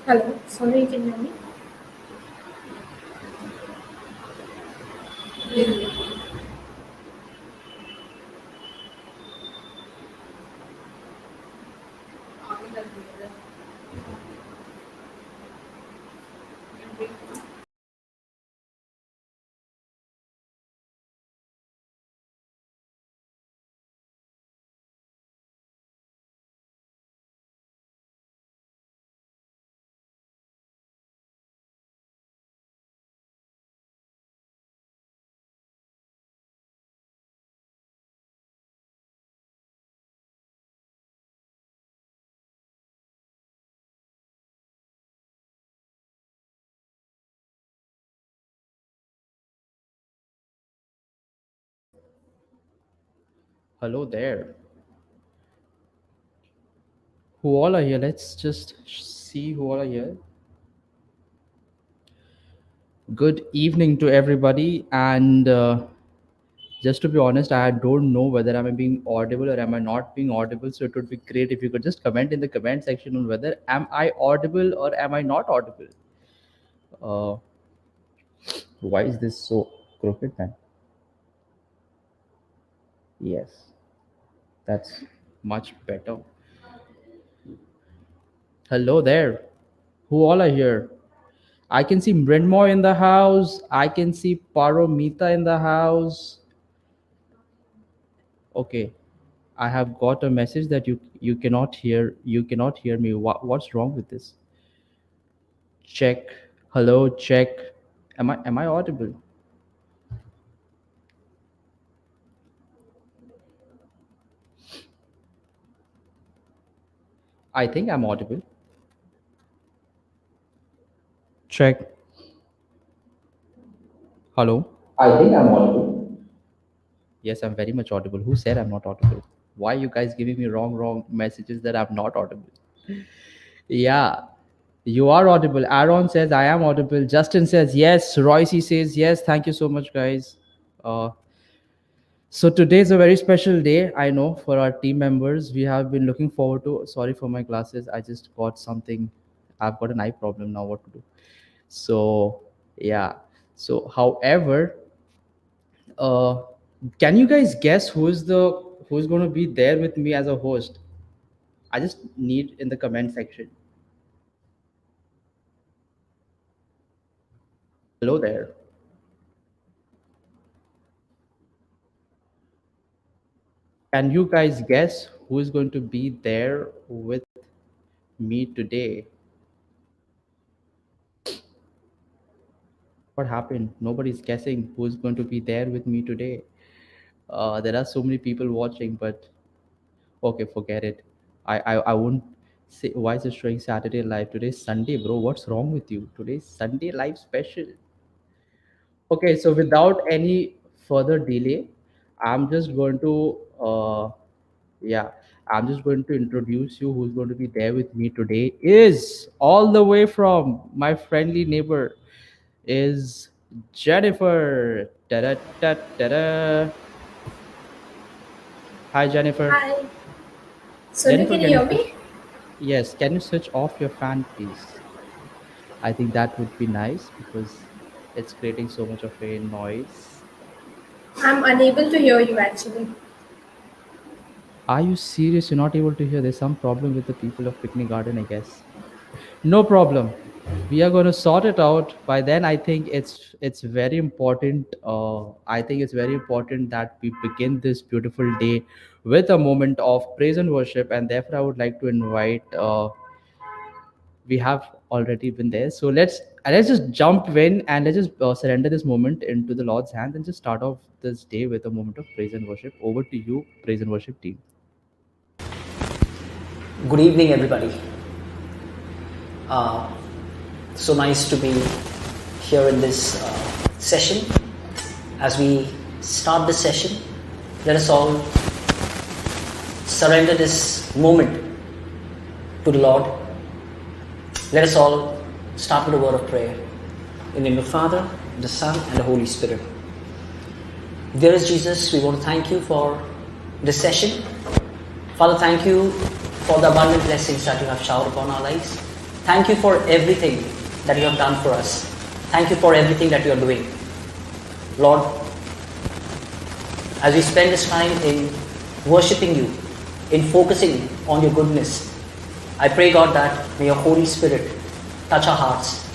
Hello, sorry, you can hear me? Hello there. Who all are here? Let's just see who all are here. Good evening to everybody. And just to be honest, I don't know whether am I being audible or am I not being audible. So it would be great if you could just comment in the comment section on whether am I audible or am I not audible. Uh, why is this so crooked, man? Yes, that's much better. Hello there. Who all are here? I can see Brendmo in the house. I can see Paromita in the house. Okay, I have got a message that you cannot hear me. What's wrong with this? Check. Hello, check. Am I audible? I think I'm audible. Check. Hello. I think I'm audible. Yes, I'm very much audible. Who said I'm not audible? Why you guys giving me wrong messages that I'm not audible? Yeah, you are audible. Aaron says I am audible. Justin says yes. Royce says yes. Thank you so much, guys. Uh, So today is a very special day, I know, for our team members. We have been looking forward to. Sorry for my glasses. I just got something. I've got an eye problem now. What to do? So yeah. So however, uh, can you guys guess who's going to be there with me as a host? I just need in the comment section. Hello there. Can you guys guess who is going to be there with me today? What happened? Nobody's guessing who's going to be there with me today. There are so many people watching, but okay, forget it. I won't say why is it showing Saturday live. Today's Sunday, bro. What's wrong with you? Today's Sunday live special. Okay, so without any further delay, I'm just going to yeah, I'm just going to introduce you who's going to be there with me today is all the way from my friendly neighbor is Jennifer. Ta-da, ta, ta-da. Hi, Jennifer. Hi, sorry, Jennifer, can you can you hear switch? me? Yes, can you switch off your fan, please? I think that would be nice because it's creating so much of a noise. I'm unable to hear you actually. Are you serious? You're not able to hear? There's some problem with the people of Picnic Garden, I guess. No problem. We are going to sort it out. By then, I think it's very important. I think it's very important that we begin this beautiful day with a moment of praise and worship. And therefore, I would like to invite. We have already been there, so let's just jump in and let's just surrender this moment into the Lord's hand and just start off this day with a moment of praise and worship. Over to you, praise and worship team. Good evening, everybody. So nice to be here in this session. As we start the session, let us all surrender this moment to the Lord. Let us all start with a word of prayer. In the name of the Father, the Son, and the Holy Spirit. Dearest Jesus, we want to thank you for this session. Father, thank you for the abundant blessings that you have showered upon our lives. Thank you for everything that you have done for us. Thank you for everything that you are doing. Lord, as we spend this time in worshipping you, in focusing on your goodness, I pray, God, that may your Holy Spirit touch our hearts.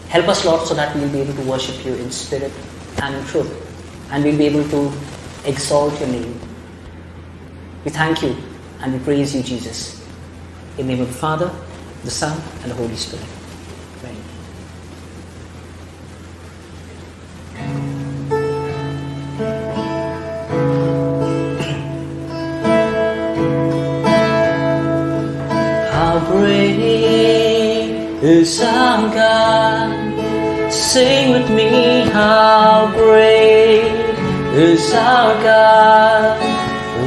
Help us, Lord, so that we will be able to worship you in spirit and in truth, and we'll be able to exalt your name. We thank you and we praise you, Jesus. In the name of the Father, the Son, and the Holy Spirit. Amen. How great is our God? Sing with me, how great is our God.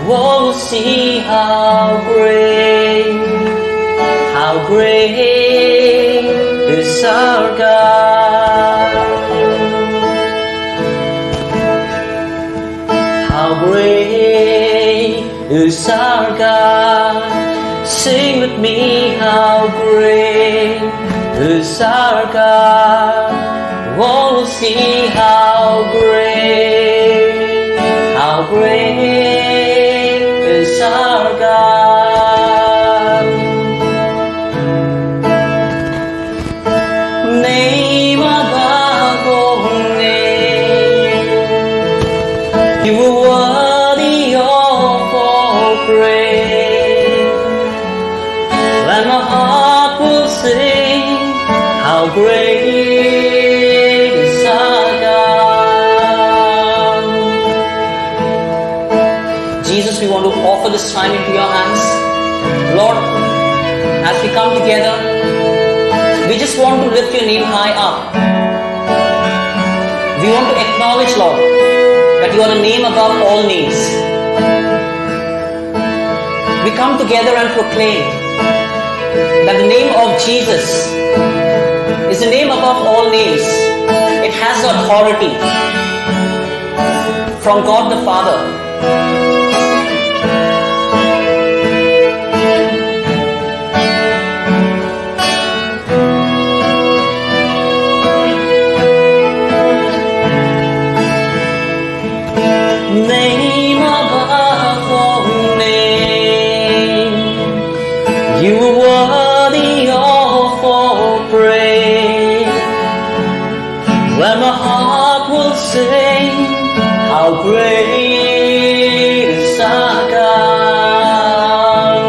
Oh, see how great is our God. How great is our God. Sing with me, how great is our God. Oh, see how great is our God. Name above all names, you are worthy of all praise. And my heart will sing, how great is our God. Jesus, we want to offer this time into your hands. Lord, as we come together, we just want to lift your name high up. We want to acknowledge, Lord, that you are the name above all names. We come together and proclaim that the name of Jesus is the name above all names. It has authority from God the Father. Name above all names, you are worthy of all praise. When my heart will sing, how great is our God.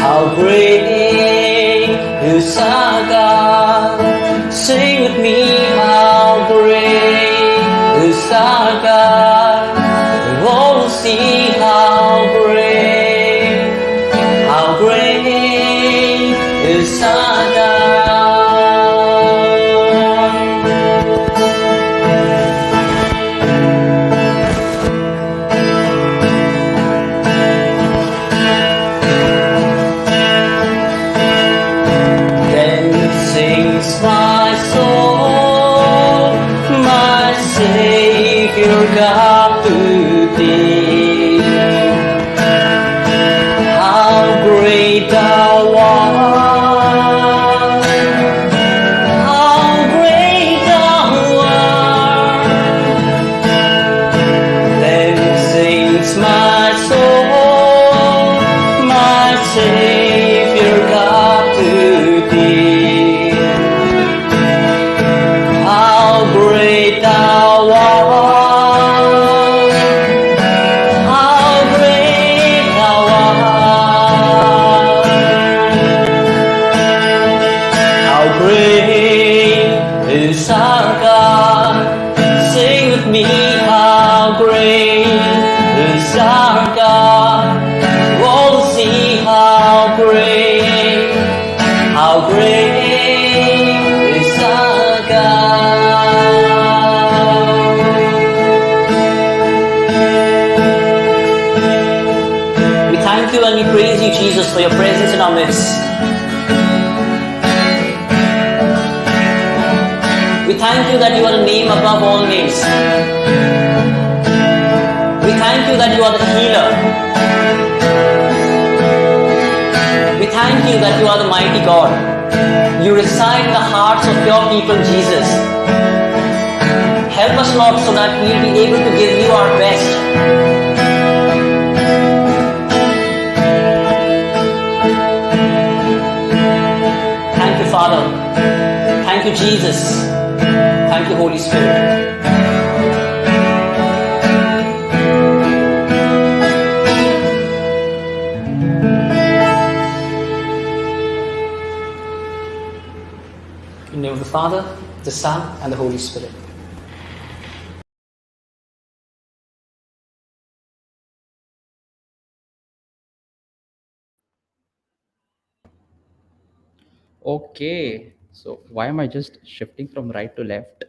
How great is our God. Sing with me, how great is our God. Oh, see how great is our God. Then sings my soul, my Savior God to thee. How great thou art, how great thou art. Then sings my soul, my Savior God to thee. How great thou art, how great thou art. How great is our God. Sing with me, how great is our God. Oh, see how great is our God. We thank you and we praise you, Jesus, for your presence in our midst. We thank you that you are the name above all names. We thank you that you are the healer. you that you are the mighty God. You reside in the hearts of your people, Jesus. Help us, Lord, so that we'll be able to give you our best. Thank you, Father. Thank you, Jesus. Thank you, Holy Spirit. In the name of the Father, the Son, and the Holy Spirit. Okay, so why am I just shifting from right to left?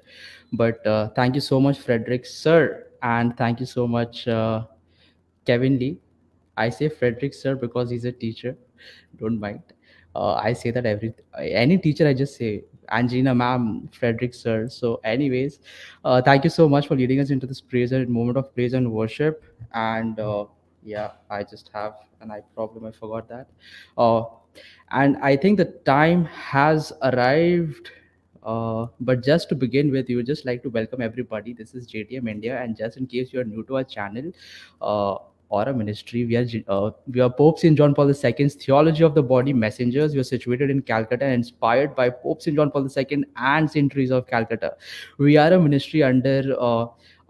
But thank you so much, Frederick, sir, and thank you so much, Kevin Lee. I say Frederick, sir, because he's a teacher. Don't mind. I say that any teacher I just say Angelina, ma'am, Frederick, sir. So, anyways, thank you so much for leading us into this praise and moment of praise and worship. And yeah, I just have an eye problem. I forgot that. Uh, and I think the time has arrived. But just to begin with, we would just like to welcome everybody. This is JTM India, and just in case you are new to our channel or a ministry, we are Pope St. John Paul II's Theology of the Body Messengers. We are situated in Calcutta and inspired by Pope St. John Paul II and St. Teresa of Calcutta. We are a ministry under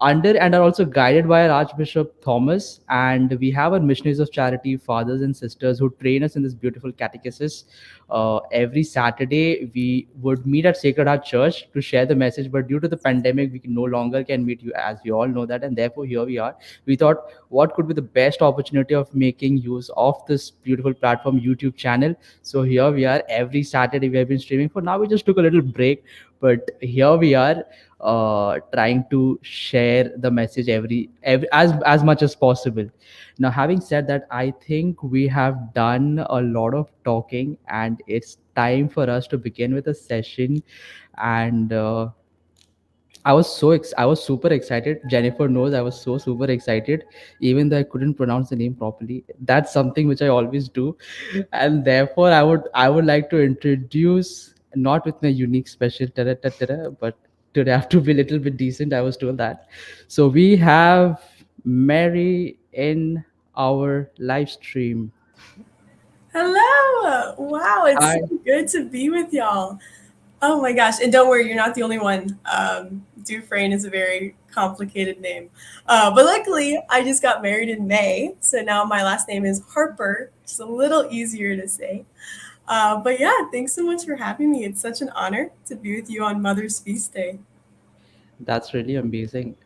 and are also guided by our Archbishop Thomas, and we have our missionaries of charity, fathers and sisters, who train us in this beautiful catechesis. Every Saturday we would meet at Sacred Heart Church to share the message, but due to the pandemic we no longer can meet, you as we all know that, and therefore here we are. We thought, what could be the best opportunity of making use of this beautiful platform, YouTube channel? So here we are. Every Saturday we have been streaming. For now we just took a little break, but here we are, trying to share the message every as much as possible. Now, having said that, I think we have done a lot of talking, and it's time for us to begin with a session. And I was super excited. Jennifer knows I was so super excited, even though I couldn't pronounce the name properly. That's something which I always do, and therefore I would like to introduce, not with my unique special but today I have to be a little bit decent. I was told that. So we have Mary in our live stream. Hello! Wow, it's Hi. so good to be with y'all. Oh my gosh, and don't worry, you're not the only one. Dufresne is a very complicated name. But luckily, I just got married in May, so now my last name is Harper. It's a little easier to say. But yeah, thanks so much for having me. It's such an honor to be with you on Mother's Feast Day. That's really amazing.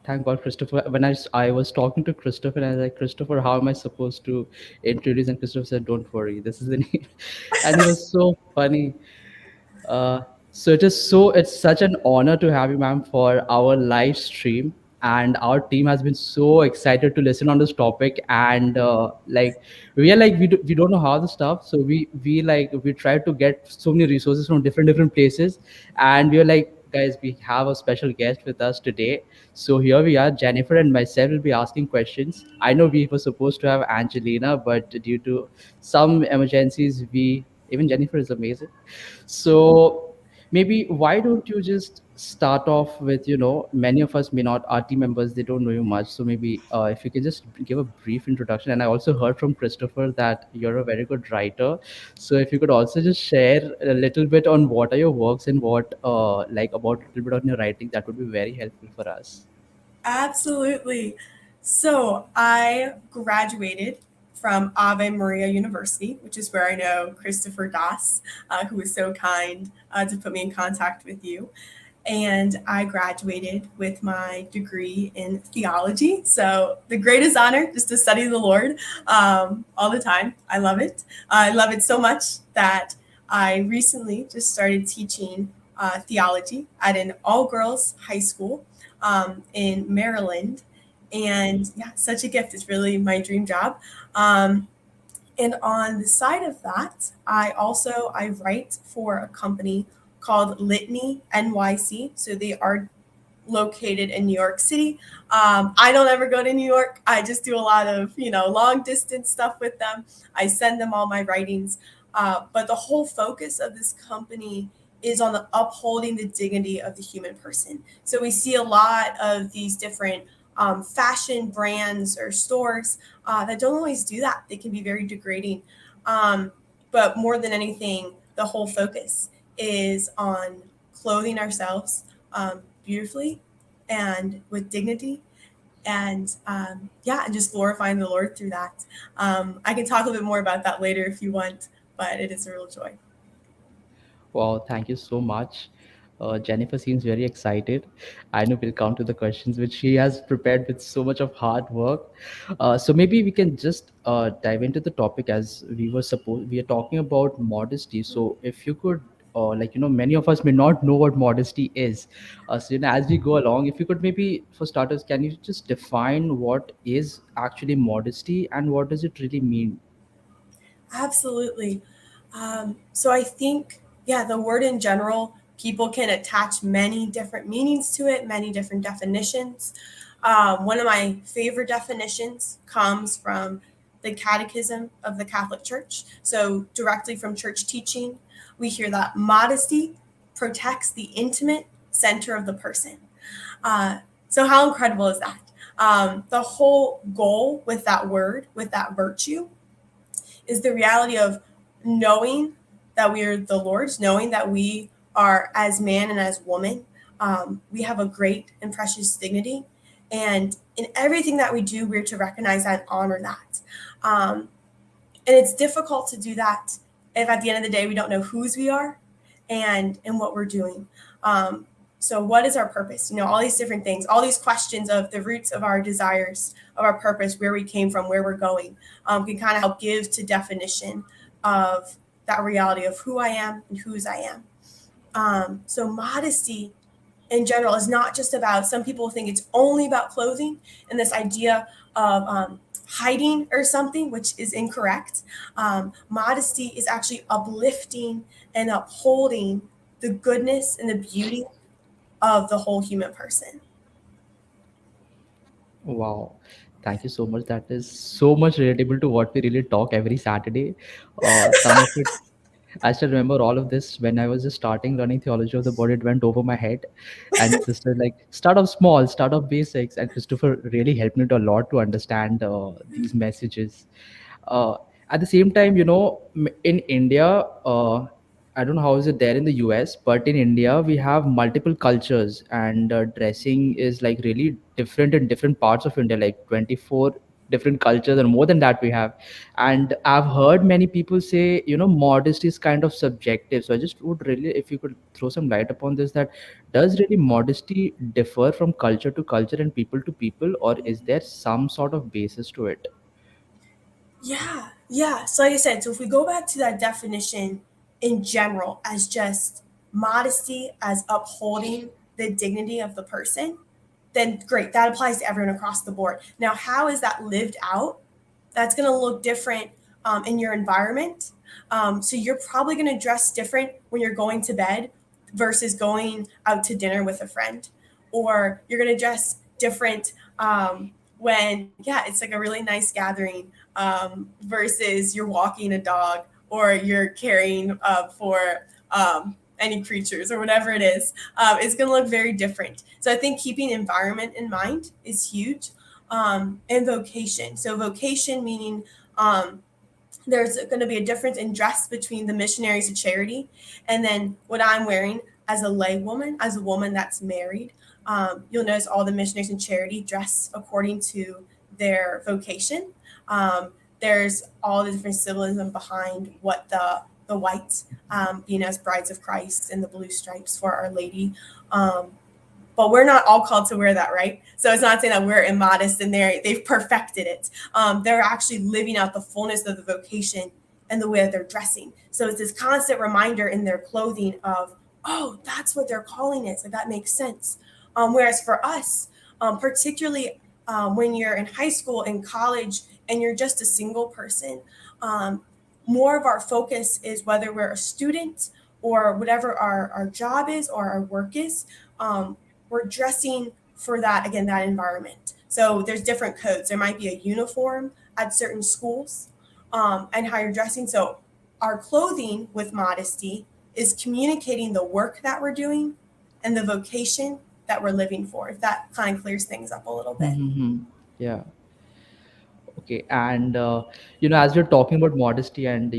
Thank God, Christopher. When I was talking to Christopher, and I was like, Christopher, how am I supposed to introduce? And Christopher said, don't worry, this is the name. And it was so funny. So it's such an honor to have you, ma'am, for our live stream. And our team has been so excited to listen on this topic. And like we are like we don't know how the stuff. So we try to get so many resources from different places. And we are like, guys, we have a special guest with us today. So here we are. Jennifer and myself will be asking questions. I know we were supposed to have Angelina, but due to some emergencies, even Jennifer is amazing. So maybe why don't you just start off with, many of us may not, our team members, they don't know you much. So maybe if you can just give a brief introduction. And I also heard from Christopher that you're a very good writer. So if you could also just share a little bit on what are your works and what, like about a little bit on your writing, that would be very helpful for us. Absolutely. So I graduated from Ave Maria University, which is where I know Christopher Das, who was so kind to put me in contact with you. And I graduated with my degree in theology. So the greatest honor just to study the Lord all the time. I love it. I love it so much that I recently just started teaching theology at an all-girls high school in Maryland. And yeah, such a gift. It's really my dream job. And on the side of that, I write for a company called Litany NYC. So they are located in New York City. I don't ever go to New York. I just do a lot of, long distance stuff with them. I send them all my writings. But the whole focus of this company is on the upholding the dignity of the human person. So we see a lot of these different fashion brands or stores that don't always do that. They can be very degrading. But more than anything, the whole focus is on clothing ourselves beautifully and with dignity, and and just glorifying the Lord through that. I can talk a little bit more about that later if you want, but it is a real joy. Wow, thank you so much. Jennifer seems very excited. I know we'll come to the questions which she has prepared with so much of hard work. So maybe we can just dive into the topic as we are talking about modesty. So if you could, many of us may not know what modesty is. So as we go along, if you could maybe, for starters, can you just define what is actually modesty and what does it really mean? Absolutely. So I think, the word in general, people can attach many different meanings to it, many different definitions. One of my favorite definitions comes from the Catechism of the Catholic Church. So directly from church teaching, we hear that modesty protects the intimate center of the person. So how incredible is that? The whole goal with that word, with that virtue, is the reality of knowing that we are the Lord's, knowing that we are, as man and as woman, we have a great and precious dignity. And in everything that we do, we're to recognize that and honor that. And it's difficult to do that if at the end of the day we don't know whose we are and what we're doing. So what is our purpose? All these different things, all these questions of the roots of our desires, of our purpose, where we came from, where we're going, can kind of help give to definition of that reality of who I am and whose I am. So modesty in general is not just about, some people think it's only about clothing and this idea of hiding or something, which is incorrect. Modesty is actually uplifting and upholding the goodness and the beauty of the whole human person. Wow. Thank you so much. That is so much relatable to what we really talk every Saturday. Some of it, I still remember all of this when I was just starting learning theology of the body. It went over my head, and sister like start off small, start off basics, and Christopher really helped me to a lot to understand these messages. Uh, at the same time, in India, I don't know how is it there in the US, but in India we have multiple cultures, and dressing is like really different in different parts of India, like 24 different cultures and more than that we have. And I've heard many people say, modesty is kind of subjective. So I just would really, if you could throw some light upon this, that does really modesty differ from culture to culture and people to people, or is there some sort of basis to it? Yeah. So like I said, so if we go back to that definition in general as just modesty as upholding the dignity of the person, then great, that applies to everyone across the board. Now, how is that lived out? That's going to look different in your environment. So you're probably going to dress different when you're going to bed versus going out to dinner with a friend, or you're going to dress different when it's like a really nice gathering versus you're walking a dog or you're caring for any creatures or whatever it is. It's going to look very different. So I think keeping environment in mind is huge. And vocation. So vocation meaning there's going to be a difference in dress between the missionaries of charity and then what I'm wearing as a lay woman, as a woman that's married. You'll notice all the missionaries in charity dress according to their vocation. There's all the different symbolism behind what the white being as brides of Christ and the blue stripes for Our Lady. But we're not all called to wear that, right? So it's not saying that we're immodest and they've perfected it. They're actually living out the fullness of the vocation and the way that they're dressing. So it's this constant reminder in their clothing of, oh, that's what their calling is. Like that makes sense. Whereas for us, particularly when you're in high school and college and you're just a single person, more of our focus is whether we're a student or whatever our job is or our work is, we're dressing for that, again, that environment. So there's different codes. There might be a uniform at certain schools and how you're dressing. So our clothing with modesty is communicating the work that we're doing and the vocation that we're living for, if that kind of clears things up a little bit. Mm-hmm. Yeah. Okay, and as we're talking about modesty, and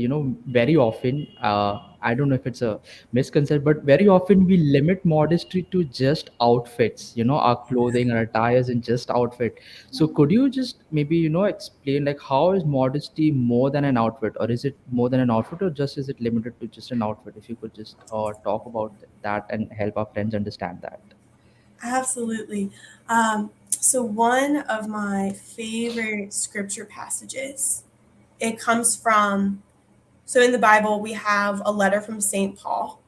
very often, I don't know if it's a misconception, but very often we limit modesty to just outfits, our clothing and attires and just outfit. So could you just maybe explain, like, how is modesty more than an outfit, or is it more than an outfit, or just is it limited to just an outfit? If you could just talk about that and help our friends understand that. Absolutely. So one of my favorite scripture passages, it comes from, so in the Bible, we have a letter from St. Paul,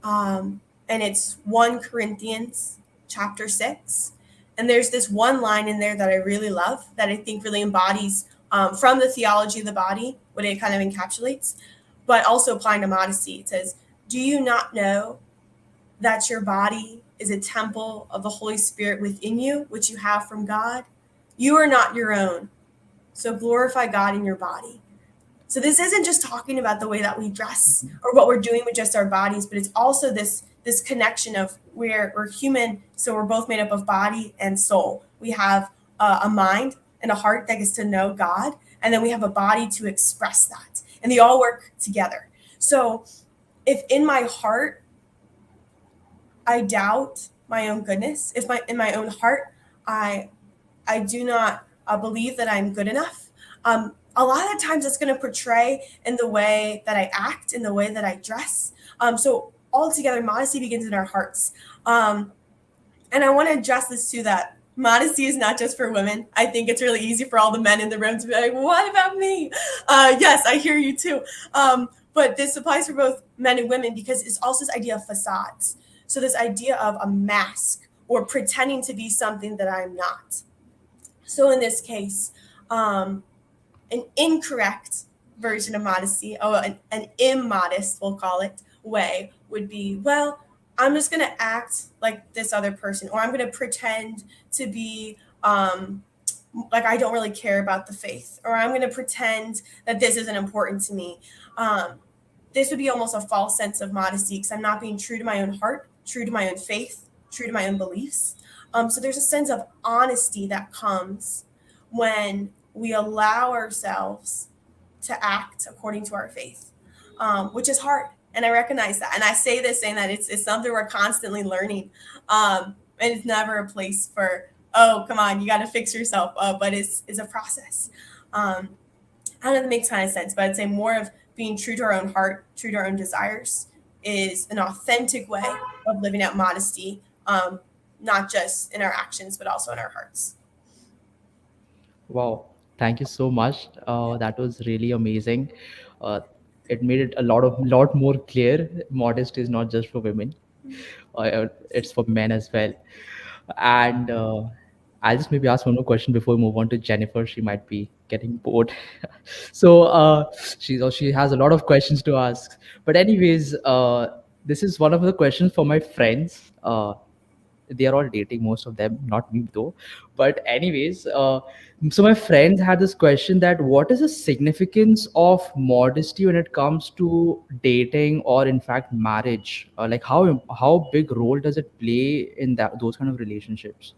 and it's 1 Corinthians chapter 6. And there's this one line in there that I really love that I think really embodies from the theology of the body, what it kind of encapsulates, but also applying to modesty. It says, "Do you not know that your body is a temple of the Holy Spirit within you, which you have from God? You are not your own. So glorify God in your body." So this isn't just talking about the way that we dress or what we're doing with just our bodies, but it's also this connection of where we're human. So we're both made up of body and soul. We have a mind and a heart that gets to know God, and then we have a body to express that, and they all work together. So if in my heart I doubt my own goodness, if in my own heart I do not believe that I'm good enough, a lot of times it's going to portray in the way that I act, in the way that I dress. So altogether, modesty begins in our hearts. And I want to address this too, that modesty is not just for women. I think it's really easy for all the men in the room to be like, what about me? Yes, I hear you too. But this applies for both men and women because it's also this idea of facades. So this idea of a mask or pretending to be something that I'm not. So in this case, an incorrect version of modesty, an immodest, we'll call it, way would be, well, I'm just going to act like this other person, or I'm going to pretend to be like I don't really care about the faith, or I'm going to pretend that this isn't important to me. This would be almost a false sense of modesty because I'm not being true to my own heart, true to my own faith, true to my own beliefs. So there's a sense of honesty that comes when we allow ourselves to act according to our faith, which is hard. And I recognize that. And I say this saying that it's something we're constantly learning. And it's never a place for, oh, come on, you got to fix yourself. But it's a process. I don't know if that makes kind of sense, but I'd say more of being true to our own heart, true to our own desires is an authentic way of living out modesty, not just in our actions, but also in our hearts. Wow, thank you so much. That was really amazing. It made it a lot more clear. Modesty is not just for women; it's for men as well. And I'll just maybe ask one more question before we move on to Jennifer. She might be getting bored. So she has a lot of questions to ask. But anyways, this is one of the questions for my friends. They are all dating, most of them, not me though. But anyways, so my friends had this question that what is the significance of modesty when it comes to dating or in fact marriage? Like how big role does it play in those kind of relationships?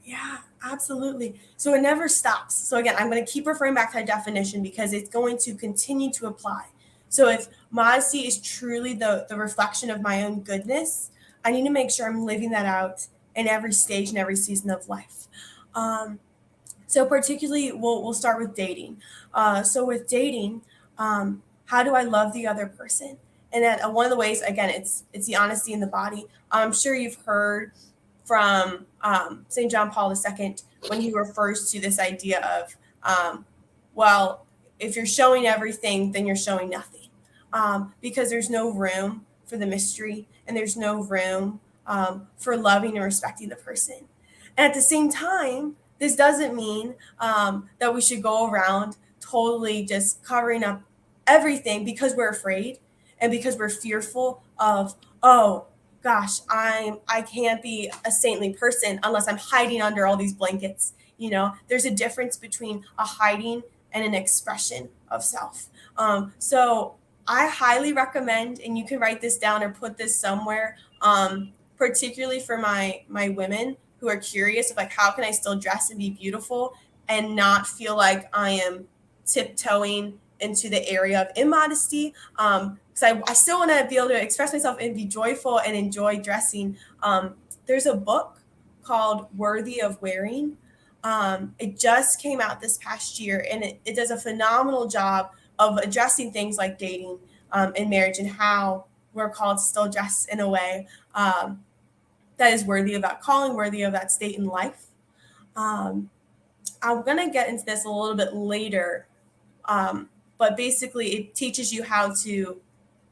Yeah, absolutely. So it never stops. So again, I'm going to keep referring back to that definition because it's going to continue to apply. So if modesty is truly the reflection of my own goodness, I need to make sure I'm living that out in every stage and every season of life. So particularly, we'll start with dating. So with dating, how do I love the other person? And that one of the ways, again, it's the honesty in the body. I'm sure you've heard from St. John Paul II when he refers to this idea of, well, if you're showing everything, then you're showing nothing, because there's no room for the mystery and there's no room for loving and respecting the person. And at the same time, this doesn't mean that we should go around totally just covering up everything because we're afraid and because we're fearful of, oh, gosh, I can't be a saintly person unless I'm hiding under all these blankets. You know, there's a difference between a hiding and an expression of self. So I highly recommend, and you can write this down or put this somewhere, particularly for my women who are curious of like, how can I still dress and be beautiful and not feel like I am tiptoeing into the area of immodesty. Because I still want to be able to express myself and be joyful and enjoy dressing. There's a book called Worthy of Wearing. It just came out this past year, and it does a phenomenal job of addressing things like dating and marriage and how we're called to still dress in a way that is worthy of that calling, worthy of that state in life. I'm going to get into this a little bit later, but basically it teaches you how to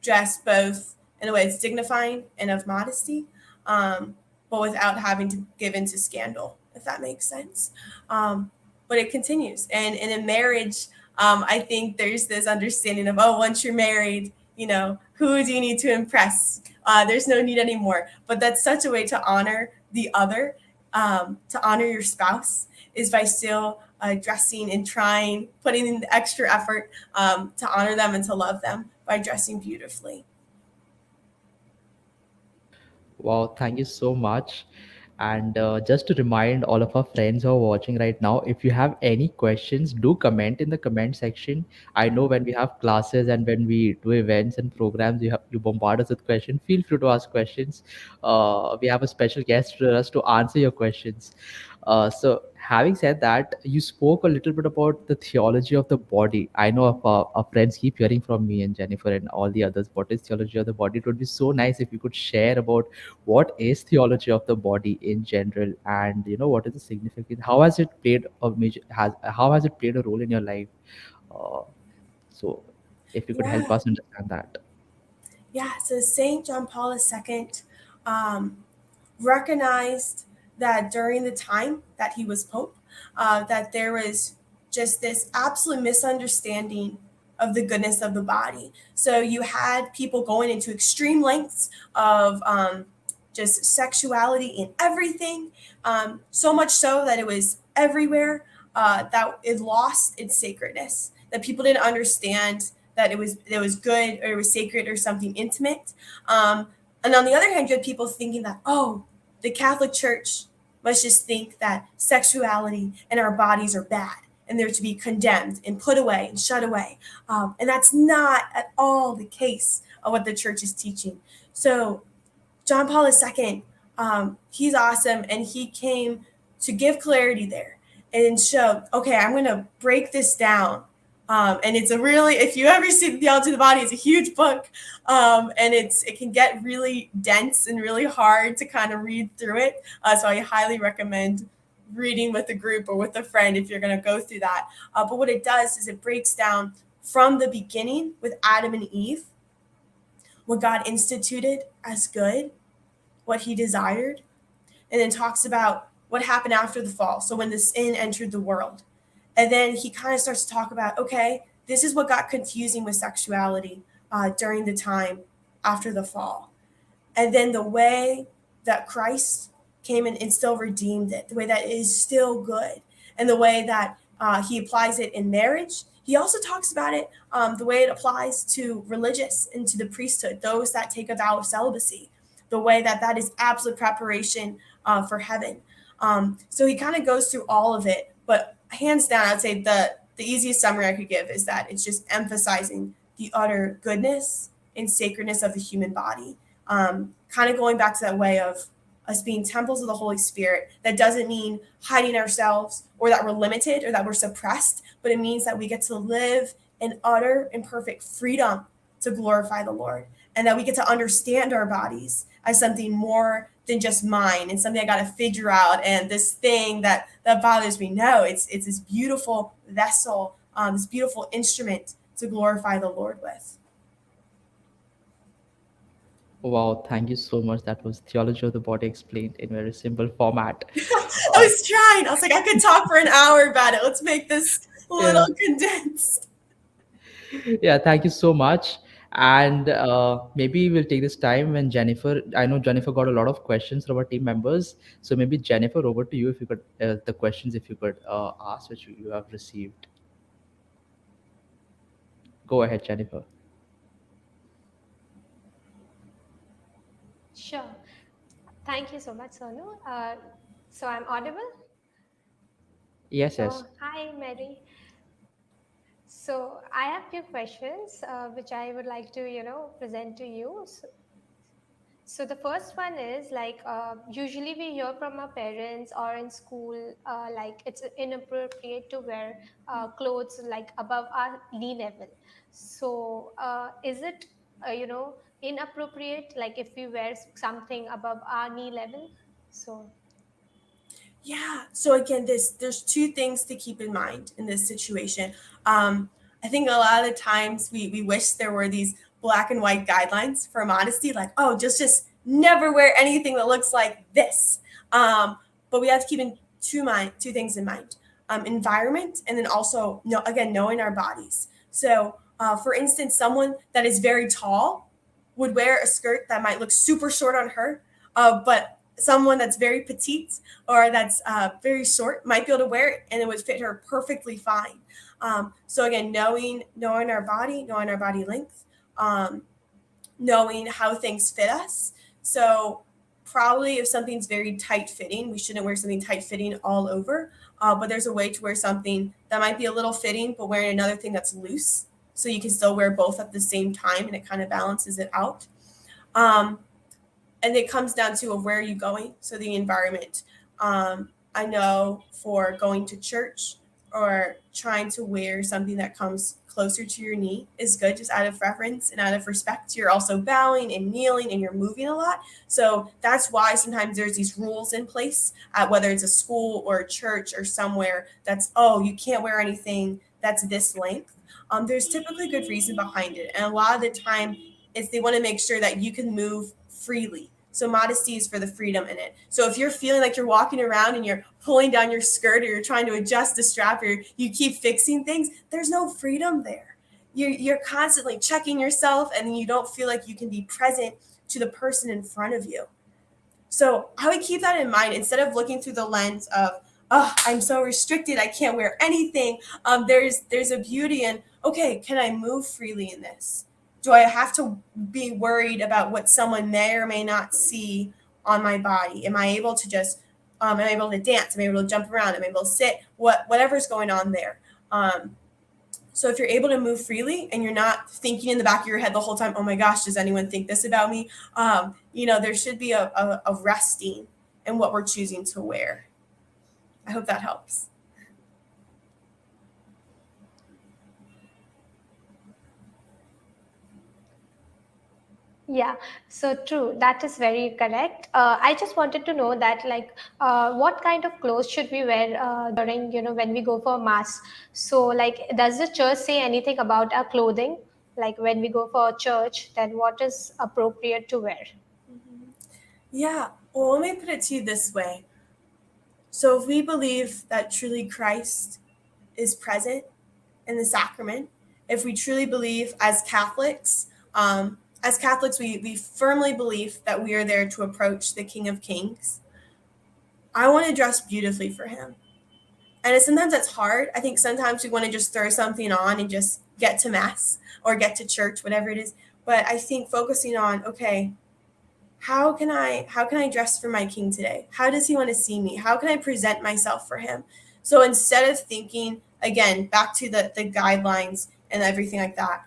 dress both in a way that's dignifying and of modesty, but without having to give into scandal, if that makes sense. But it continues. And in marriage, I think there's this understanding of, oh, once you're married, who do you need to impress? There's no need anymore. But that's such a way to honor the other, to honor your spouse, is by still dressing and trying, putting in the extra effort to honor them and to love them by dressing beautifully. Wow, thank you so much. And just to remind all of our friends who are watching right now, if you have any questions, do comment in the comment section. I know when we have classes and when we do events and programs, you bombard us with questions. Feel free to ask questions. We have a special guest for us to answer your questions. So, having said that, you spoke a little bit about the theology of the body. I know our friends keep hearing from me and Jennifer and all the others. What is theology of the body? It would be so nice if you could share about what is theology of the body in general, and what is the significance, how has it played a major has how has it played a role in your life, uh, so if you could help Yeah. us understand that. Yeah, so St. John Paul II recognized that during the time that he was Pope, that there was just this absolute misunderstanding of the goodness of the body. So you had people going into extreme lengths of just sexuality in everything, so much so that it was everywhere, that it lost its sacredness, that people didn't understand that it was good or it was sacred or something intimate. And on the other hand, you had people thinking that, oh, the Catholic Church must just think that sexuality and our bodies are bad and they're to be condemned and put away and shut away. And that's not at all the case of what the church is teaching. So John Paul II, he's awesome, and he came to give clarity there and show, okay, I'm going to break this down. And it's a really, if you ever see the Theology of the Body, it's a huge book, and it can get really dense and really hard to kind of read through it. So I highly recommend reading with a group or with a friend if you're going to go through that. But what it does is it breaks down from the beginning with Adam and Eve, what God instituted as good, what he desired, and then talks about what happened after the fall. So when the sin entered the world. And then he kind of starts to talk about, okay, this is what got confusing with sexuality during the time after the fall. And then the way that Christ came in and still redeemed it, the way that it is still good, and the way that he applies it in marriage. He also talks about it, the way it applies to religious and to the priesthood, those that take a vow of celibacy, the way that that is absolute preparation for heaven. So he kind of goes through all of it, but hands down, I'd say the easiest summary I could give is that it's just emphasizing the utter goodness and sacredness of the human body. Kind of going back to that way of us being temples of the Holy Spirit. That doesn't mean hiding ourselves or that we're limited or that we're suppressed, but it means that we get to live in utter and perfect freedom to glorify the Lord, and that we get to understand our bodies as something more than just mine and something I got to figure out and this thing that bothers me. No, it's this beautiful vessel, this beautiful instrument to glorify the Lord with. Wow, thank you so much. That was theology of the body explained in very simple format. I was trying. I was like, I could talk for an hour about it. Let's make this a little condensed. Yeah, thank you so much. And maybe we'll take this time when Jennifer, I know Jennifer got a lot of questions from our team members. So maybe Jennifer, over to you if you could, the questions if you could ask which you have received. Go ahead, Jennifer. Sure. Thank you so much, Sonu. So I'm audible? Yes, yes. Hi, Mary. So I have few questions which I would like to, present to you. So the first one is like usually we hear from our parents or in school like it's inappropriate to wear clothes like above our knee level. So is it inappropriate like if we wear something above our knee level? So Yeah. So again, there's two things to keep in mind in this situation. I think a lot of the times we wish there were these black and white guidelines for modesty, like, oh, just never wear anything that looks like this. But we have to keep in two things in mind: environment, and then also again knowing our bodies. So, for instance, someone that is very tall would wear a skirt that might look super short on her, but someone that's very petite or that's very short might be able to wear it and it would fit her perfectly fine. So again, knowing our body, knowing our body length, knowing how things fit us. So probably if something's very tight fitting, we shouldn't wear something tight fitting all over. But there's a way to wear something that might be a little fitting, but wearing another thing that's loose. So you can still wear both at the same time and it kind of balances it out. And it comes down to where are you going? So the environment. I know for going to church or trying to wear something that comes closer to your knee is good, just out of reverence and out of respect. You're also bowing and kneeling and you're moving a lot. So that's why sometimes there's these rules in place, whether it's a school or a church or somewhere that's, oh, you can't wear anything that's this length. There's typically good reason behind it. And a lot of the time is they want to make sure that you can move freely. So modesty is for the freedom in it. So if you're feeling like you're walking around and you're pulling down your skirt or you're trying to adjust the strap or you keep fixing things, there's no freedom there. You're constantly checking yourself and you don't feel like you can be present to the person in front of you. So I would keep that in mind instead of looking through the lens of, oh, I'm so restricted, I can't wear anything. There's a beauty in, okay, can I move freely in this? Do I have to be worried about what someone may or may not see on my body? Am I able to just, am I able to dance? Am I able to jump around? Am I able to sit? Whatever's going on there. So if you're able to move freely and you're not thinking in the back of your head the whole time, oh my gosh, does anyone think this about me? There should be a resting in what we're choosing to wear. I hope that helps. yeah, so true. That is very correct. I just wanted to know that, like, what kind of clothes should we wear during, when we go for mass? So, like, does the church say anything about our clothing? Like, when we go for church, then what is appropriate to wear? Yeah. Well, let me put it to you this way. So if we believe that truly Christ is present in the sacrament, if we truly believe as Catholics, we firmly believe that we are there to approach the King of Kings. I want to dress beautifully for him. And sometimes that's hard. I think sometimes we want to just throw something on and just get to mass or get to church, whatever it is. But I think focusing on, okay, how can I dress for my King today? How does he want to see me? How can I present myself for him? So instead of thinking, again, back to the guidelines and everything like that,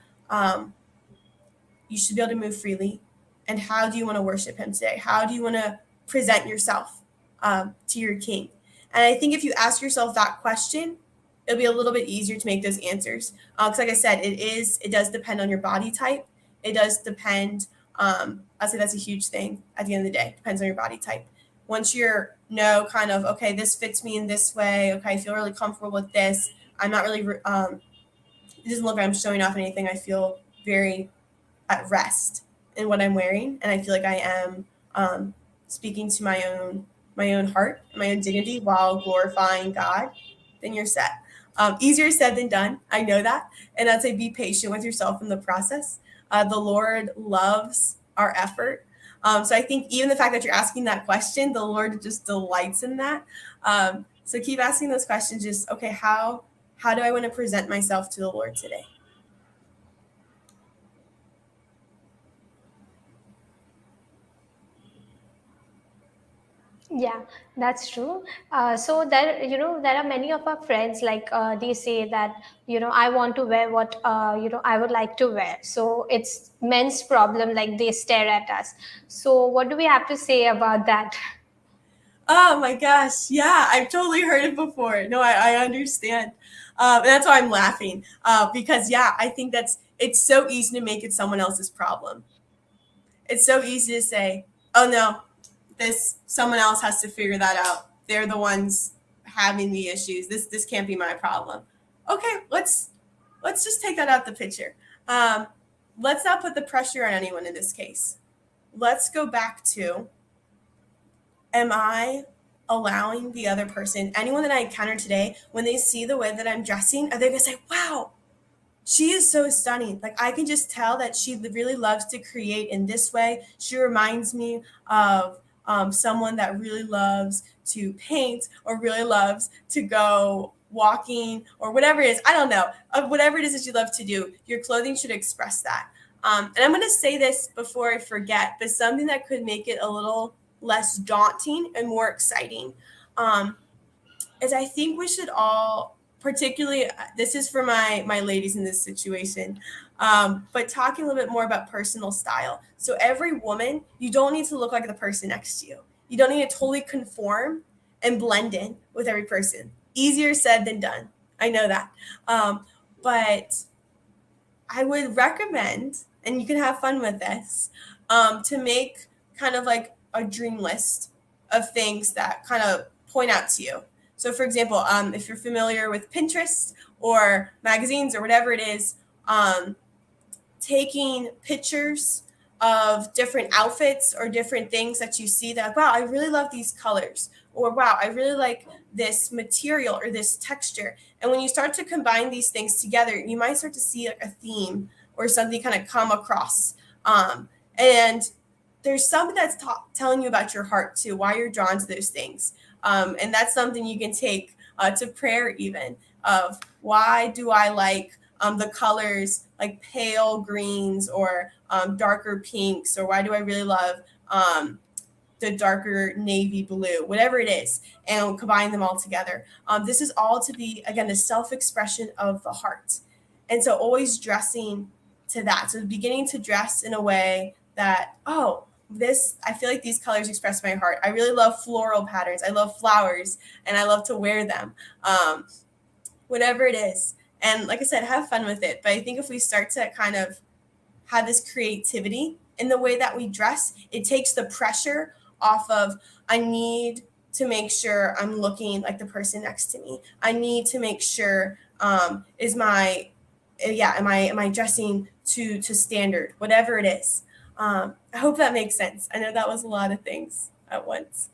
you should be able to move freely. And how do you want to worship him today? How do you want to present yourself to your King? And I think if you ask yourself that question, it'll be a little bit easier to make those answers. Because like I said, it does depend on your body type. It does depend, I'll say that's a huge thing at the end of the day. Depends on your body type. Once you're kind of, okay, this fits me in this way. Okay, I feel really comfortable with this. I'm not really, it doesn't look like I'm showing off anything. I feel very at rest in what I'm wearing. And I feel like I am speaking to my own heart, my own dignity while glorifying God, then you're set. Easier said than done. I know that. And I'd say be patient with yourself in the process. The Lord loves our effort. So I think even the fact that you're asking that question, the Lord just delights in that. So keep asking those questions. Just, okay, how do I want to present myself to the Lord today? Yeah, that's true. So there, there are many of our friends like they say that I want to wear what I would like to wear. So it's men's problem, like they stare at us. So what do we have to say about that? Oh my gosh. Yeah, I've totally heard it before. No, I understand. And that's why I'm laughing. Because, yeah, I think it's so easy to make it someone else's problem. It's so easy to say, oh no, someone else has to figure that out. They're the ones having the issues. This can't be my problem. Okay, let's just take that out the picture. Let's not put the pressure on anyone in this case. Let's go back to, am I allowing the other person, anyone that I encounter today, when they see the way that I'm dressing, are they gonna say, wow, she is so stunning. Like, I can just tell that she really loves to create in this way. She reminds me of someone that really loves to paint or really loves to go walking or whatever it is. I don't know. Whatever it is that you love to do, your clothing should express that. And I'm going to say this before I forget, but something that could make it a little less daunting and more exciting is I think we should all, particularly, this is for my ladies in this situation, but talking a little bit more about personal style. So every woman, you don't need to look like the person next to you. You don't need to totally conform and blend in with every person. Easier said than done. I know that. But I would recommend, and you can have fun with this, to make kind of like a dream list of things that kind of point out to you. So, for example, if you're familiar with Pinterest or magazines or whatever it is, taking pictures of different outfits or different things that you see that, wow, I really love these colors, or wow, I really like this material or this texture. And when you start to combine these things together, you might start to see like a theme or something kind of come across. And there's something that's telling you about your heart too, why you're drawn to those things. And that's something you can take to prayer even, of why do I like the colors like pale greens or darker pinks, or why do I really love the darker navy blue, whatever it is, and combine them all together. This is all to be, again, the self-expression of the heart. And so always dressing to that. So beginning to dress in a way that, oh, I feel like these colors express my heart. I really love floral patterns. I love flowers and I love to wear them. Whatever it is. And like I said, have fun with it. But I think if we start to kind of have this creativity in the way that we dress, it takes the pressure off of, I need to make sure I'm looking like the person next to me. I need to make sure, am I dressing to standard, whatever it is. I hope that makes sense. I know that was a lot of things at once.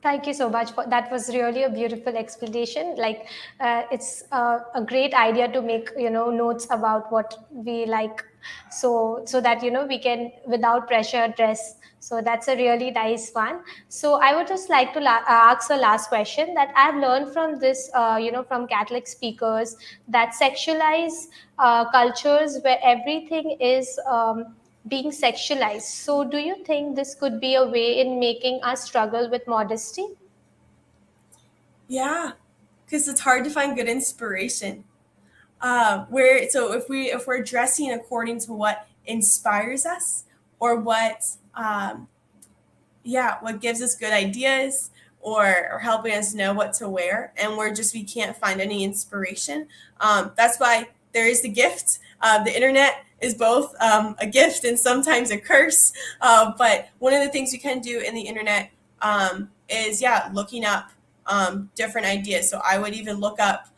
Thank you so much for that. Was really a beautiful explanation. Like it's a great idea to make notes about what we like, so that we can without pressure dress. So that's a really nice one. So I would just like to ask a last question that I've learned from this, from Catholic speakers, that sexualized cultures where everything is being sexualized. So do you think this could be a way in making us struggle with modesty? Yeah, because it's hard to find good inspiration. If we're dressing according to what inspires us, or what gives us good ideas, or helping us know what to wear, and we can't find any inspiration. That's why there is the gift. The internet is both a gift and sometimes a curse. But one of the things we can do in the internet is looking up different ideas. So I would even look up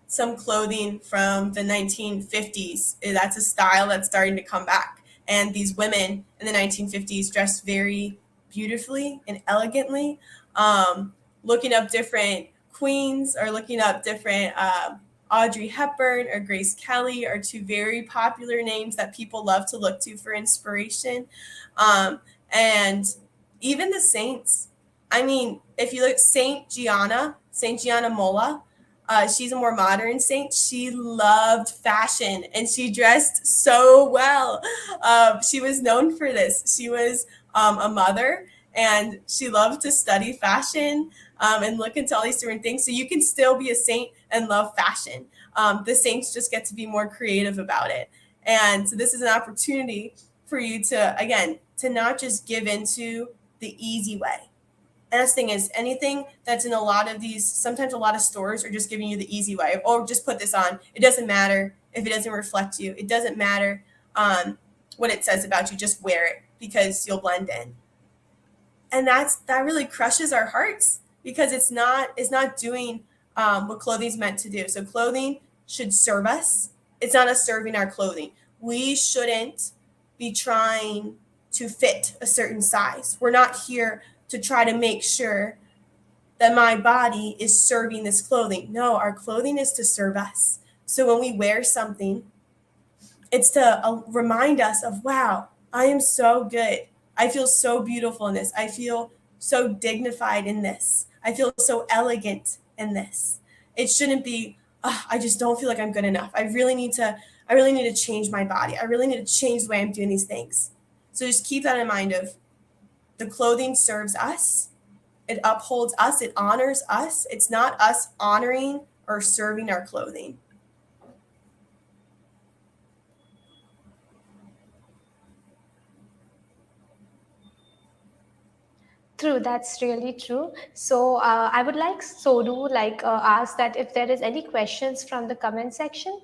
some clothing from the 1950s. That's a style that's starting to come back. And these women in the 1950s dressed very beautifully and elegantly. Looking up different queens, or looking up different Audrey Hepburn or Grace Kelly are two very popular names that people love to look to for inspiration. And even the saints. I mean, if you look, Saint Gianna Molla, She's a more modern saint. She loved fashion and she dressed so well. She was known for this. She was a mother and she loved to study fashion and look into all these different things. So you can still be a saint and love fashion. The saints just get to be more creative about it. And so this is an opportunity for you to, again, to not just give into the easy way. And that's the thing is anything that's in a lot of these, sometimes a lot of stores are just giving you the easy way. Oh, just put this on. It doesn't matter if it doesn't reflect you. It doesn't matter what it says about you. Just wear it because you'll blend in. And that really crushes our hearts because it's not doing what clothing is meant to do. So clothing should serve us. It's not us serving our clothing. We shouldn't be trying to fit a certain size. We're not here to try to make sure that my body is serving this clothing. No, our clothing is to serve us. So when we wear something, it's to remind us of, wow, I am so good. I feel so beautiful in this. I feel so dignified in this. I feel so elegant in this. It shouldn't be, I just don't feel like I'm good enough. I really need to change my body. I really need to change the way I'm doing these things. So just keep that in mind of the clothing serves us. It upholds us. It honors us. It's not us honoring or serving our clothing. True, that's really true. So I would like Sodu ask that if there is any questions from the comment section.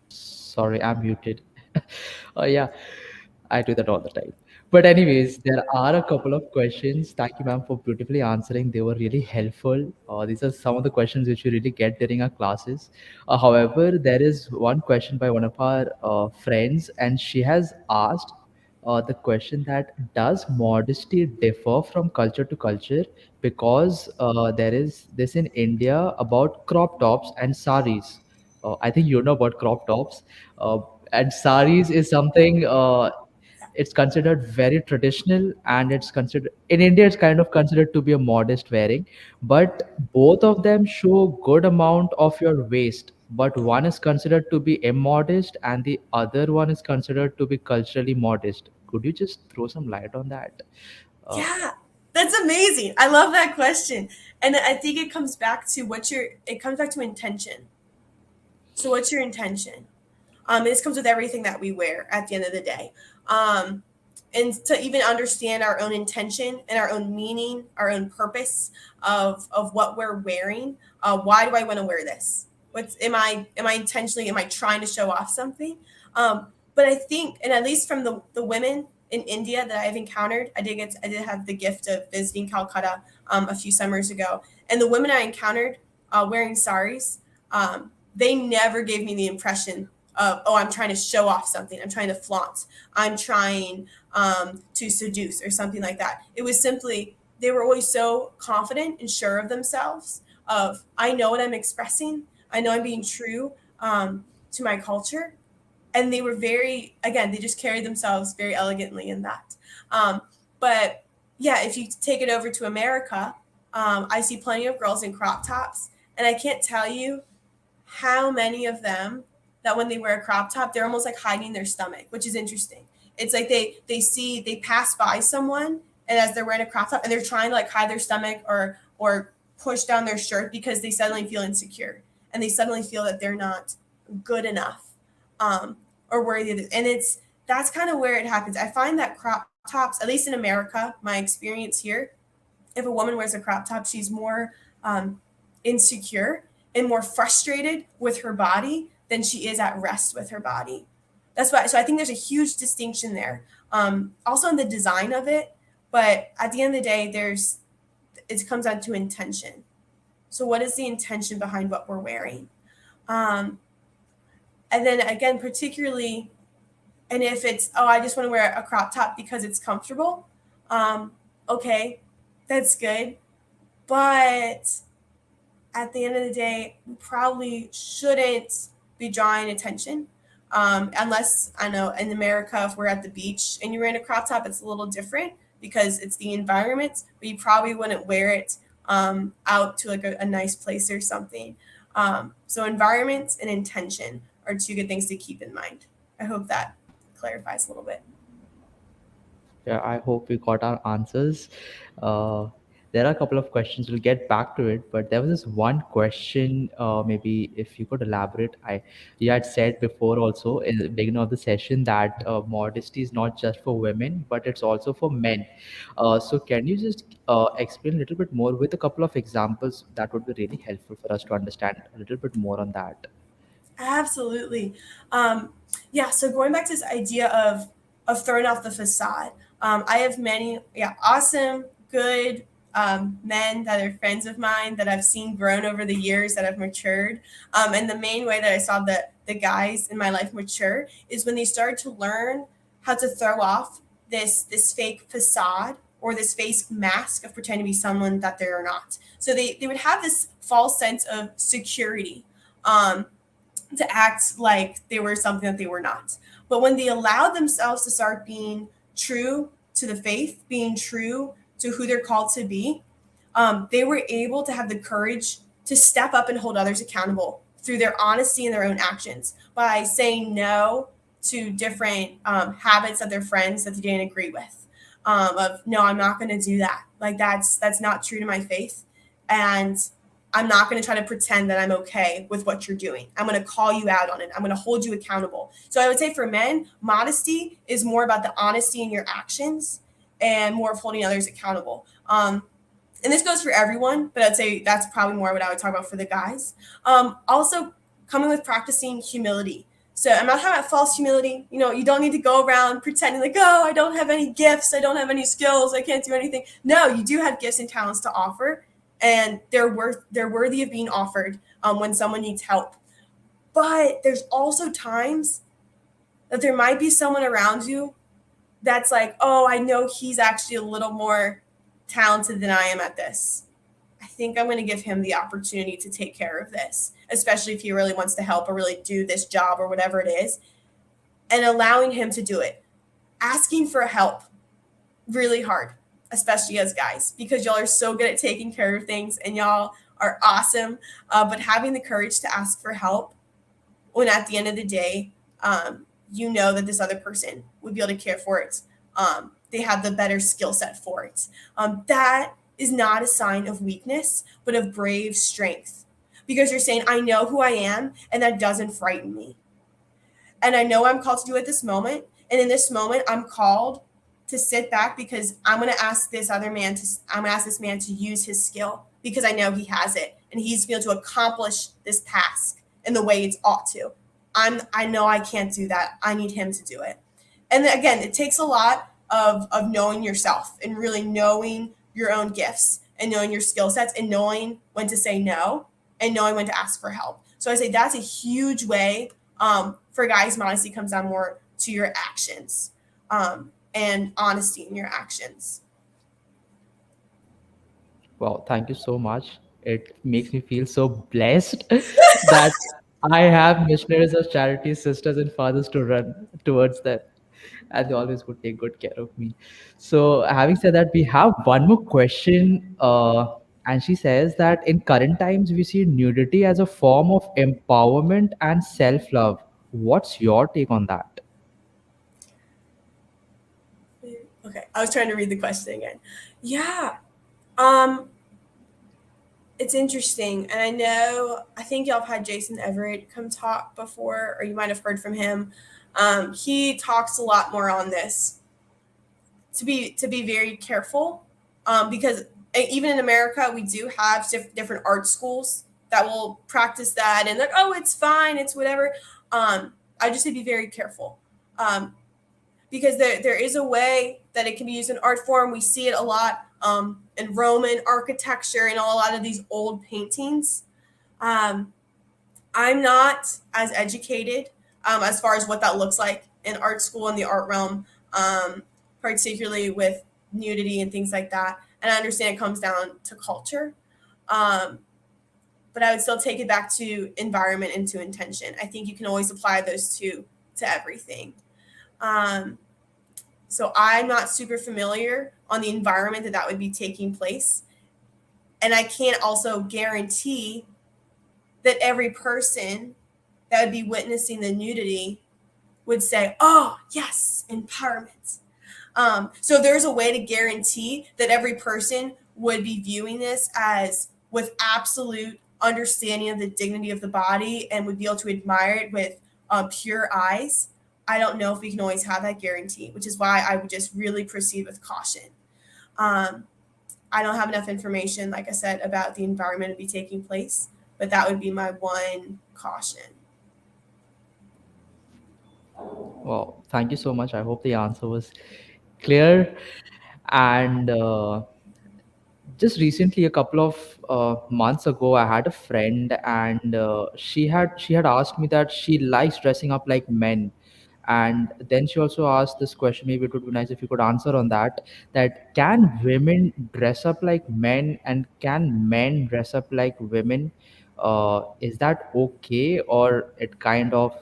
Sorry, I'm muted. Yeah, I do that all the time. But anyways, there are a couple of questions. Thank you, ma'am, for beautifully answering. They were really helpful. These are some of the questions which you really get during our classes. However, there is one question by one of our friends, and she has asked the question that does modesty differ from culture to culture? Because there is this in India about crop tops and saris. I think you know about crop tops. And saris is something it's considered very traditional, and it's considered in India it's kind of considered to be a modest wearing, but both of them show good amount of your waist, but one is considered to be immodest and the other one is considered to be culturally modest. Could you just throw some light on that? Yeah, that's amazing. I love that question. And I think it comes back to intention. So what's your intention? This comes with everything that we wear at the end of the day. And to even understand our own intention and our own meaning, our own purpose of what we're wearing. Why do I want to wear this? Am I trying to show off something? But I think, and at least from the women in India that I've encountered, I did have the gift of visiting Calcutta a few summers ago, and the women I encountered wearing saris, they never gave me the impression of, oh, I'm trying to show off something. I'm trying to flaunt. I'm trying to seduce or something like that. It was simply, they were always so confident and sure of themselves of, I know what I'm expressing. I know I'm being true to my culture. And they were they just carried themselves very elegantly in that. But yeah, if you take it over to America, I see plenty of girls in crop tops. And I can't tell you how many of them that when they wear a crop top, they're almost like hiding their stomach, which is interesting. It's like they pass by someone, and as they're wearing a crop top, and they're trying to like hide their stomach or push down their shirt because they suddenly feel insecure and they suddenly feel that they're not good enough or worthy of it. And that's kind of where it happens. I find that crop tops, at least in America, my experience here, if a woman wears a crop top, she's more insecure and more frustrated with her body than she is at rest with her body. That's why. So I think there's a huge distinction there. Also in the design of it, but at the end of the day, it comes down to intention. So what is the intention behind what we're wearing? And then again, particularly, and if it's, oh, I just want to wear a crop top because it's comfortable. Okay, that's good. But at the end of the day, we probably shouldn't be drawing attention. Unless, I know, in America, if we're at the beach and you're wearing a crop top, it's a little different because it's the environment, but you probably wouldn't wear it out to like a nice place or something. So environment and intention are two good things to keep in mind. I hope that clarifies a little bit. Yeah, I hope we got our answers. Uh, there are a couple of questions. We'll get back to it, but there was this one question. Maybe if you could elaborate. You had said before also in the beginning of the session that modesty is not just for women, but it's also for men. So can you just explain a little bit more with a couple of examples? That would be really helpful for us to understand a little bit more on that. Absolutely. Yeah, so going back to this idea of throwing off the facade, I have many, awesome, good men that are friends of mine that I've seen grown over the years that have matured. And the main way that I saw the guys in my life mature is when they started to learn how to throw off this fake facade or this fake mask of pretending to be someone that they're not. So they would have this false sense of security. To act like they were something that they were not. But when they allowed themselves to start being true to the faith, being true to who they're called to be, they were able to have the courage to step up and hold others accountable through their honesty and their own actions by saying no to different habits of their friends that they didn't agree with. Of no, I'm not going to do that. Like that's not true to my faith, and I'm not going to try to pretend that I'm okay with what you're doing. I'm going to call you out on it. I'm going to hold you accountable. So I would say for men, modesty is more about the honesty in your actions and more of holding others accountable. And this goes for everyone, but I'd say that's probably more what I would talk about for the guys. Also coming with practicing humility. So I'm not talking about false humility. You don't need to go around pretending like, oh, I don't have any gifts. I don't have any skills. I can't do anything. No, you do have gifts and talents to offer. And they're worthy of being offered when someone needs help. But there's also times that there might be someone around you that's like, oh, I know he's actually a little more talented than I am at this. I think I'm going to give him the opportunity to take care of this, especially if he really wants to help or really do this job or whatever it is, and allowing him to do it. Asking for help, really hard. Especially as guys, because y'all are so good at taking care of things and y'all are awesome. But having the courage to ask for help when at the end of the day, you know that this other person would be able to care for it. They have the better skill set for it. That is not a sign of weakness, but of brave strength. Because you're saying, I know who I am, and that doesn't frighten me. And I know I'm called to do at this moment. And in this moment, I'm called to sit back because I'm going to ask this man to use his skill because I know he has it and he's able to accomplish this task in the way it's ought to. I know I can't do that. I need him to do it. And then, again, it takes a lot of knowing yourself and really knowing your own gifts and knowing your skill sets and knowing when to say no and knowing when to ask for help. So I say that's a huge way for guys. Modesty comes down more to your actions. And honesty in your actions. Well, thank you so much. It makes me feel so blessed that I have missionaries of charity, sisters and fathers to run towards them. And they always would take good care of me. So, having said that, we have one more question. And she says that in current times, we see nudity as a form of empowerment and self love. What's your take on that? Okay, I was trying to read the question again. Yeah, it's interesting, and I think y'all have had Jason Everett come talk before, or you might have heard from him. He talks a lot more on this. To be very careful, because even in America, we do have different art schools that will practice that, and like, oh, it's fine, it's whatever. I just say be very careful. Because there is a way that it can be used in art form. We see it a lot in Roman architecture and a lot of these old paintings. I'm not as educated as far as what that looks like in art school in the art realm, particularly with nudity and things like that. And I understand it comes down to culture. But I would still take it back to environment and to intention. I think you can always apply those two to everything. So I'm not super familiar on the environment that would be taking place. And I can't also guarantee that every person that would be witnessing the nudity would say, oh, yes, empowerment. So there's a way to guarantee that every person would be viewing this as with absolute understanding of the dignity of the body and would be able to admire it with pure eyes. I don't know if we can always have that guarantee, which is why I would just really proceed with caution. I don't have enough information, like I said, about the environment to be taking place, but that would be my one caution. Well, thank you so much. I hope the answer was clear. And just recently, a couple of months ago, I had a friend, and she had asked me that she likes dressing up like men. And then she also asked this question. Maybe it would be nice if you could answer on that. That can women dress up like men, and can men dress up like women? Is that okay, or it kind of,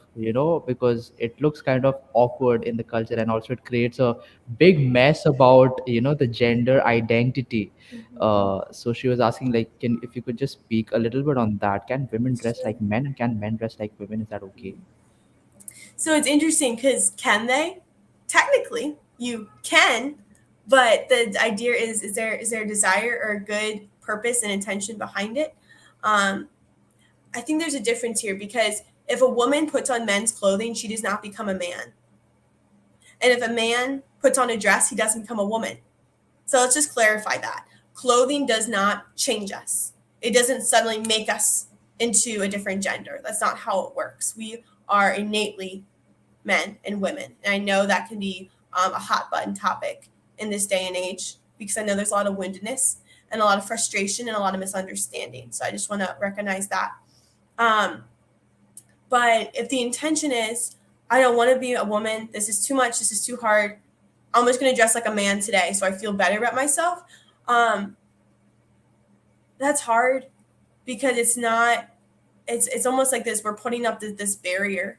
because it looks kind of awkward in the culture, and also it creates a big mess about, the gender identity. So she was asking, like, can if you could just speak a little bit on that. Can women dress like men, and can men dress like women? Is that okay? So it's interesting because can they? Technically, you can, but the idea is there a desire or a good purpose and intention behind it? I think there's a difference here because if a woman puts on men's clothing, she does not become a man. And if a man puts on a dress, he doesn't become a woman. So let's just clarify that. Clothing does not change us. It doesn't suddenly make us into a different gender. That's not how it works. We are innately men and women. And I know that can be a hot button topic in this day and age because I know there's a lot of windedness and a lot of frustration and a lot of misunderstanding. So I just want to recognize that. But if the intention is, I don't want to be a woman, this is too much, this is too hard, I'm just going to dress like a man today so I feel better about myself. That's hard because it's not, it's almost like this, we're putting up this barrier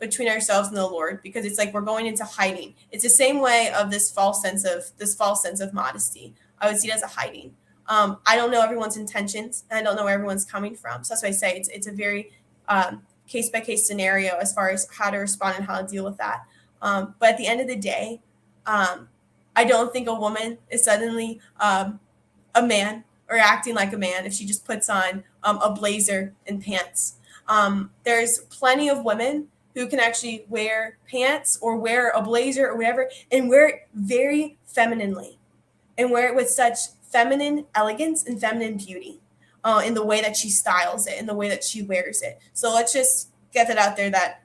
between ourselves and the Lord because it's like we're going into hiding. It's the same way of this false sense of modesty. I would see it as a hiding. I don't know everyone's intentions and I don't know where everyone's coming from. So that's why I say it's a very case-by-case scenario as far as how to respond and how to deal with that. But at the end of the day, I don't think a woman is suddenly a man or acting like a man if she just puts on a blazer and pants. There's plenty of women who can actually wear pants or wear a blazer or whatever and wear it very femininely and wear it with such feminine elegance and feminine beauty in the way that she styles it, in the way that she wears it. So let's just get that out there that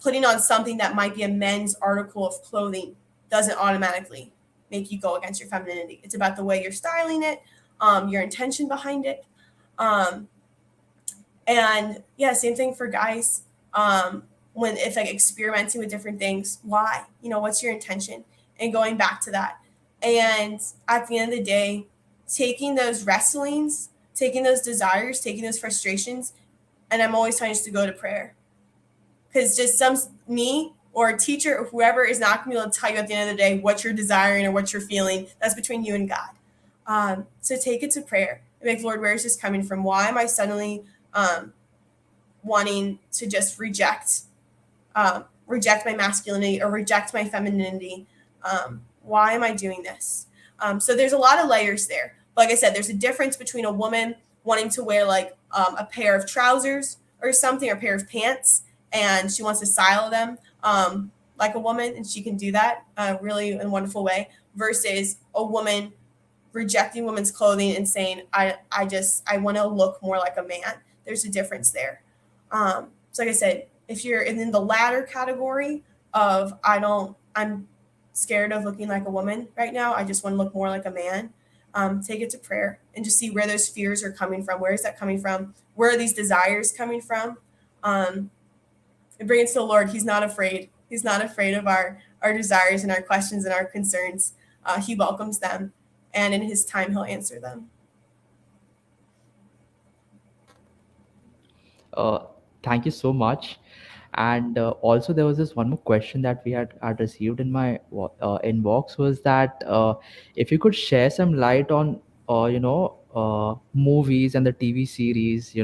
putting on something that might be a men's article of clothing doesn't automatically make you go against your femininity. It's about the way you're styling it, your intention behind it. And yeah, same thing for guys. If like experimenting with different things, why? What's your intention? And going back to that. And at the end of the day, taking those wrestlings, taking those desires, taking those frustrations, and I'm always telling us to go to prayer. Because just me or a teacher or whoever is not going to be able to tell you at the end of the day what you're desiring or what you're feeling. That's between you and God. So take it to prayer. And like, Lord, where is this coming from? Why am I suddenly wanting to just reject my masculinity or reject my femininity? Why am I doing this? So there's a lot of layers there. Like I said, there's a difference between a woman wanting to wear like a pair of trousers or something, or a pair of pants, and she wants to style them like a woman, and she can do that really in a wonderful way, versus a woman rejecting women's clothing and saying, I want to look more like a man. There's a difference there. So like I said, if you're in the latter category of I'm scared of looking like a woman right now, I just want to look more like a man, take it to prayer and just see where those fears are coming from. Where is that coming from? Where are these desires coming from? And bring it to the Lord. He's not afraid. He's not afraid of our desires and our questions and our concerns. He welcomes them, and in his time, he'll answer them. Thank you so much. And also, there was this one more question that we had received in my inbox, was that if you could share some light on movies and the TV series,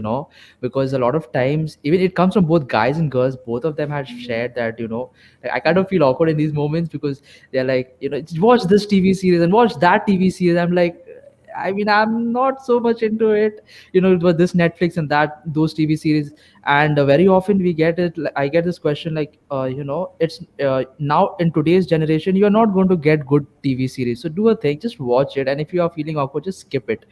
because a lot of times, even it comes from both guys and girls, both of them had shared that, like, I kind of feel awkward in these moments because they're like, watch this TV series and watch that TV series. I'm like, I mean, I'm not so much into it, but this Netflix and those TV series. And very often we get it, like, I get this question like, it's now in today's generation, you're not going to get good TV series. So do a thing, just watch it. And if you are feeling awkward, just skip it.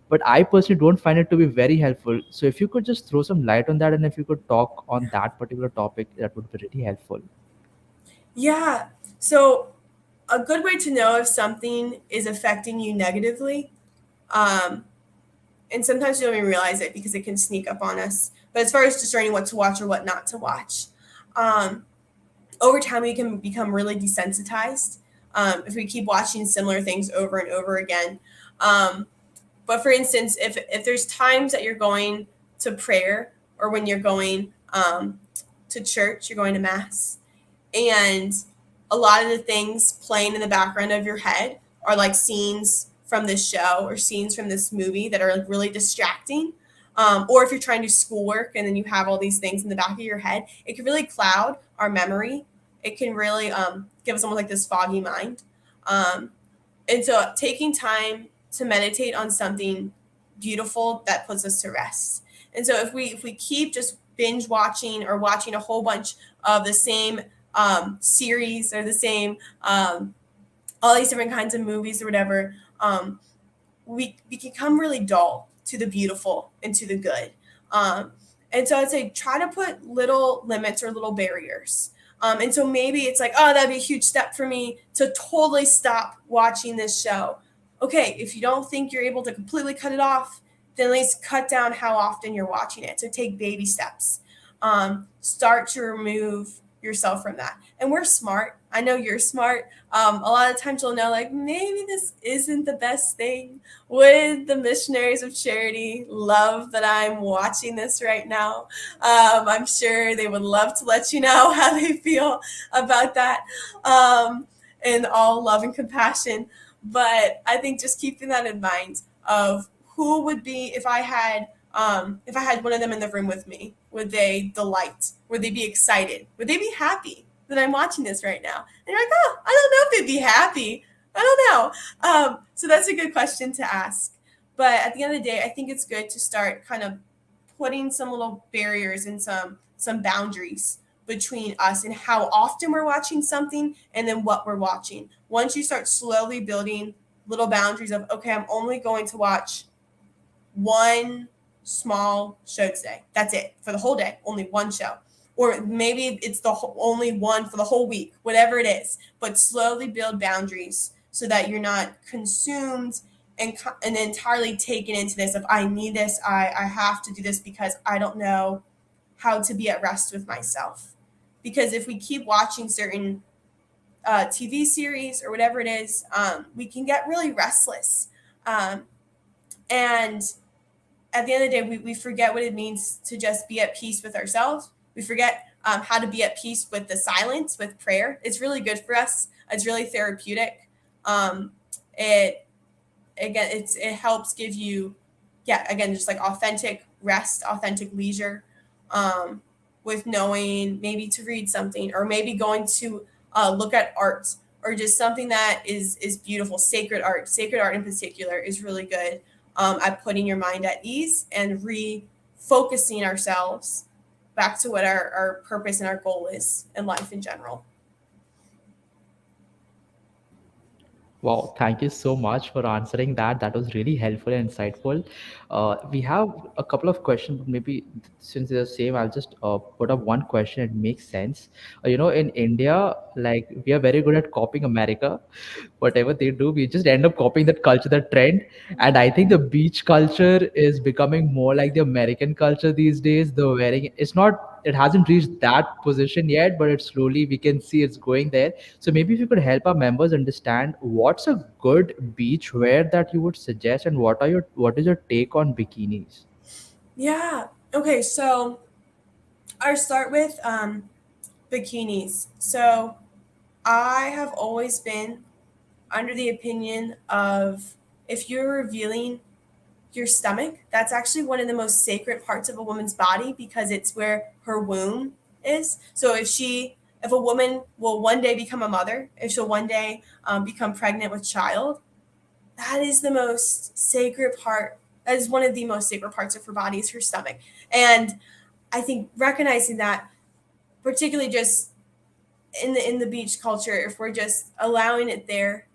But I personally don't find it to be very helpful. So if you could just throw some light on that, and if you could talk on that particular topic, that would be really helpful. Yeah. So a good way to know if something is affecting you negatively, and sometimes you don't even realize it because it can sneak up on us. But as far as discerning what to watch or what not to watch, over time we can become really desensitized if we keep watching similar things over and over again. But for instance, if there's times that you're going to prayer or when you're going to church, you're going to mass, and a lot of the things playing in the background of your head are like scenes from this show or scenes from this movie that are like really distracting. Or if you're trying to do schoolwork and then you have all these things in the back of your head, it can really cloud our memory. It can really give us almost like this foggy mind. And so taking time to meditate on something beautiful, that puts us to rest. And so if we keep just binge watching or watching a whole bunch of the same series or the same all these different kinds of movies or whatever, we become really dull to the beautiful and to the good. And so I'd say try to put little limits or little barriers. And so maybe it's like, oh, that'd be a huge step for me to totally stop watching this show. Okay, if you don't think you're able to completely cut it off, then at least cut down how often you're watching it. So take baby steps. Start to remove yourself from that. And we're smart. I know you're smart. A lot of times you'll know, like, maybe this isn't the best thing. Would the missionaries of charity love that I'm watching this right now? I'm sure they would love to let you know how they feel about that, in all love and compassion. But I think just keeping that in mind of who would be, if I had one of them in the room with me, would they delight? Would they be excited? Would they be happy that I'm watching this right now? And you're like, oh, I don't know if they'd be happy. I don't know. So that's a good question to ask. But at the end of the day, I think it's good to start kind of putting some little barriers and some boundaries between us and how often we're watching something and then what we're watching. Once you start slowly building little boundaries of, okay, I'm only going to watch one small show today. That's it for the whole day, only one show. Or maybe it's only one for the whole week, whatever it is. But slowly build boundaries so that you're not consumed and entirely taken into this of, I need this, I have to do this because I don't know how to be at rest with myself. Because if we keep watching certain TV series or whatever it is, we can get really restless. And at the end of the day, we forget what it means to just be at peace with ourselves. We forget how to be at peace with the silence, with prayer. It's really good for us. It's really therapeutic. It helps give you, just like authentic rest, authentic leisure, with knowing maybe to read something or maybe going to look at art or just something that is beautiful. Sacred art in particular is really good at putting your mind at ease and refocusing ourselves back to what our purpose and our goal is in life in general. Wow, thank you so much for answering that. That was really helpful and insightful. We have a couple of questions, but maybe since they're the same, I'll just put up one question. It makes sense. In India, like, we are very good at copying America. Whatever they do, we just end up copying that culture, that trend. And I think the beach culture is becoming more like the American culture these days. The wearing, it hasn't reached that position yet, but it's slowly, we can see it's going there. So maybe if you could help our members understand what's a good beach wear that you would suggest, and what is your take on bikinis? Yeah. Okay. So I'll start with bikinis. So I have always been under the opinion of if you're revealing your stomach, that's actually one of the most sacred parts of a woman's body because it's where her womb is. So if a woman will one day become a mother, if she'll one day become pregnant with child, that is the most sacred part. That is one of the most sacred parts of her body is her stomach. And I think recognizing that, particularly just in the beach culture, if we're just allowing it there,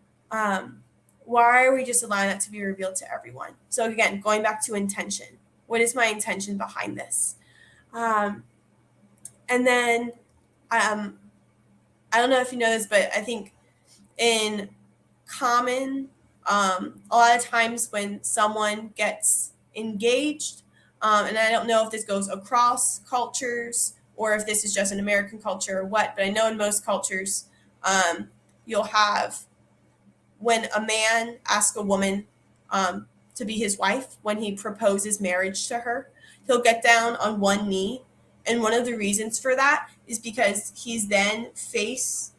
why are we just allowing that to be revealed to everyone? So again, going back to intention, what is my intention behind this? And then I don't know if you know this, but I think in common, a lot of times when someone gets engaged, and I don't know if this goes across cultures or if this is just an American culture or what, but I know in most cultures, you'll have when a man asks a woman to be his wife, when he proposes marriage to her, he'll get down on one knee. And one of the reasons for that is because he's then faced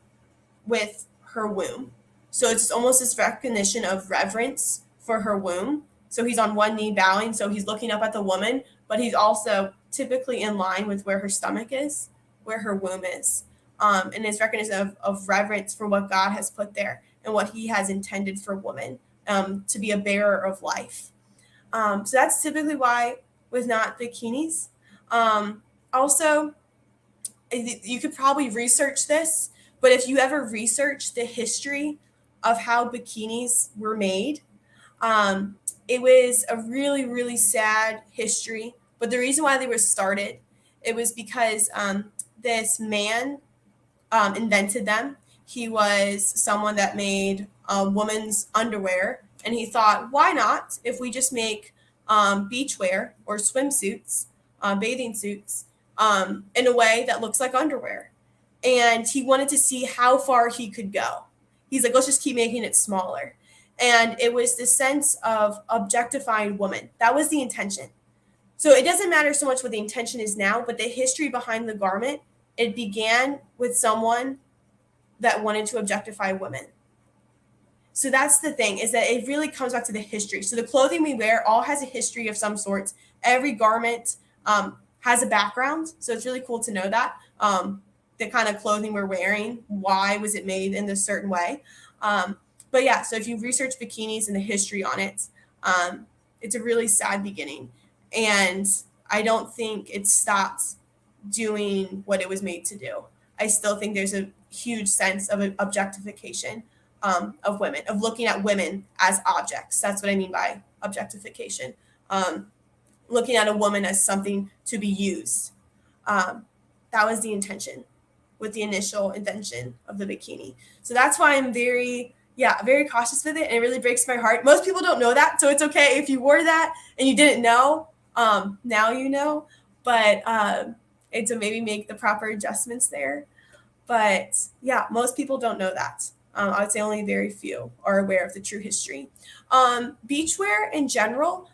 with her womb. So it's almost this recognition of reverence for her womb. So he's on one knee bowing, so he's looking up at the woman, but he's also typically in line with where her stomach is, where her womb is. And it's recognition of reverence for what God has put there and what he has intended for woman to be a bearer of life. So that's typically why with not bikinis. Also, you could probably research this, but if you ever research the history of how bikinis were made, it was a really, really sad history. But the reason why they were started, it was because this man invented them. He was someone that made women's underwear, and he thought, why not if we just make beachwear or swimsuits, bathing suits, in a way that looks like underwear. And he wanted to see how far he could go. He's like, let's just keep making it smaller. And it was the sense of objectifying women. That was the intention. So it doesn't matter so much what the intention is now, but the history behind the garment, it began with someone that wanted to objectify women. So that's the thing, is that it really comes back to the history. So the clothing we wear all has a history of some sorts. Every garment has a background. So it's really cool to know that. The kind of clothing we're wearing, why was it made in this certain way? But yeah, so if you research bikinis and the history on it, it's a really sad beginning. And I don't think it stopped doing what it was made to do. I still think there's a huge sense of an objectification of women, of looking at women as objects. That's what I mean by objectification. Looking at a woman as something to be used. That was the intention with the initial invention of the bikini. So that's why I'm very cautious with it, and it really breaks my heart. Most people don't know that, so it's okay if you wore that and you didn't know. Now you know, but and to maybe make the proper adjustments there. But yeah, most people don't know that. I would say only very few are aware of the true history. Beachwear in general,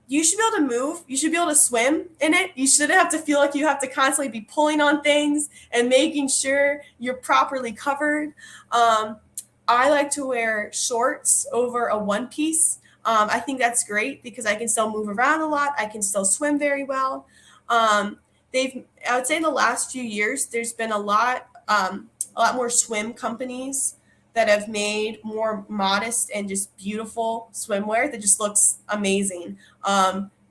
you should be able to move. You should be able to swim in it. You shouldn't have to feel like you have to constantly be pulling on things and making sure you're properly covered. I like to wear shorts over a one piece. I think that's great because I can still move around a lot. I can still swim very well. I would say in the last few years, there's been a lot more swim companies that have made more modest and just beautiful swimwear that just looks amazing.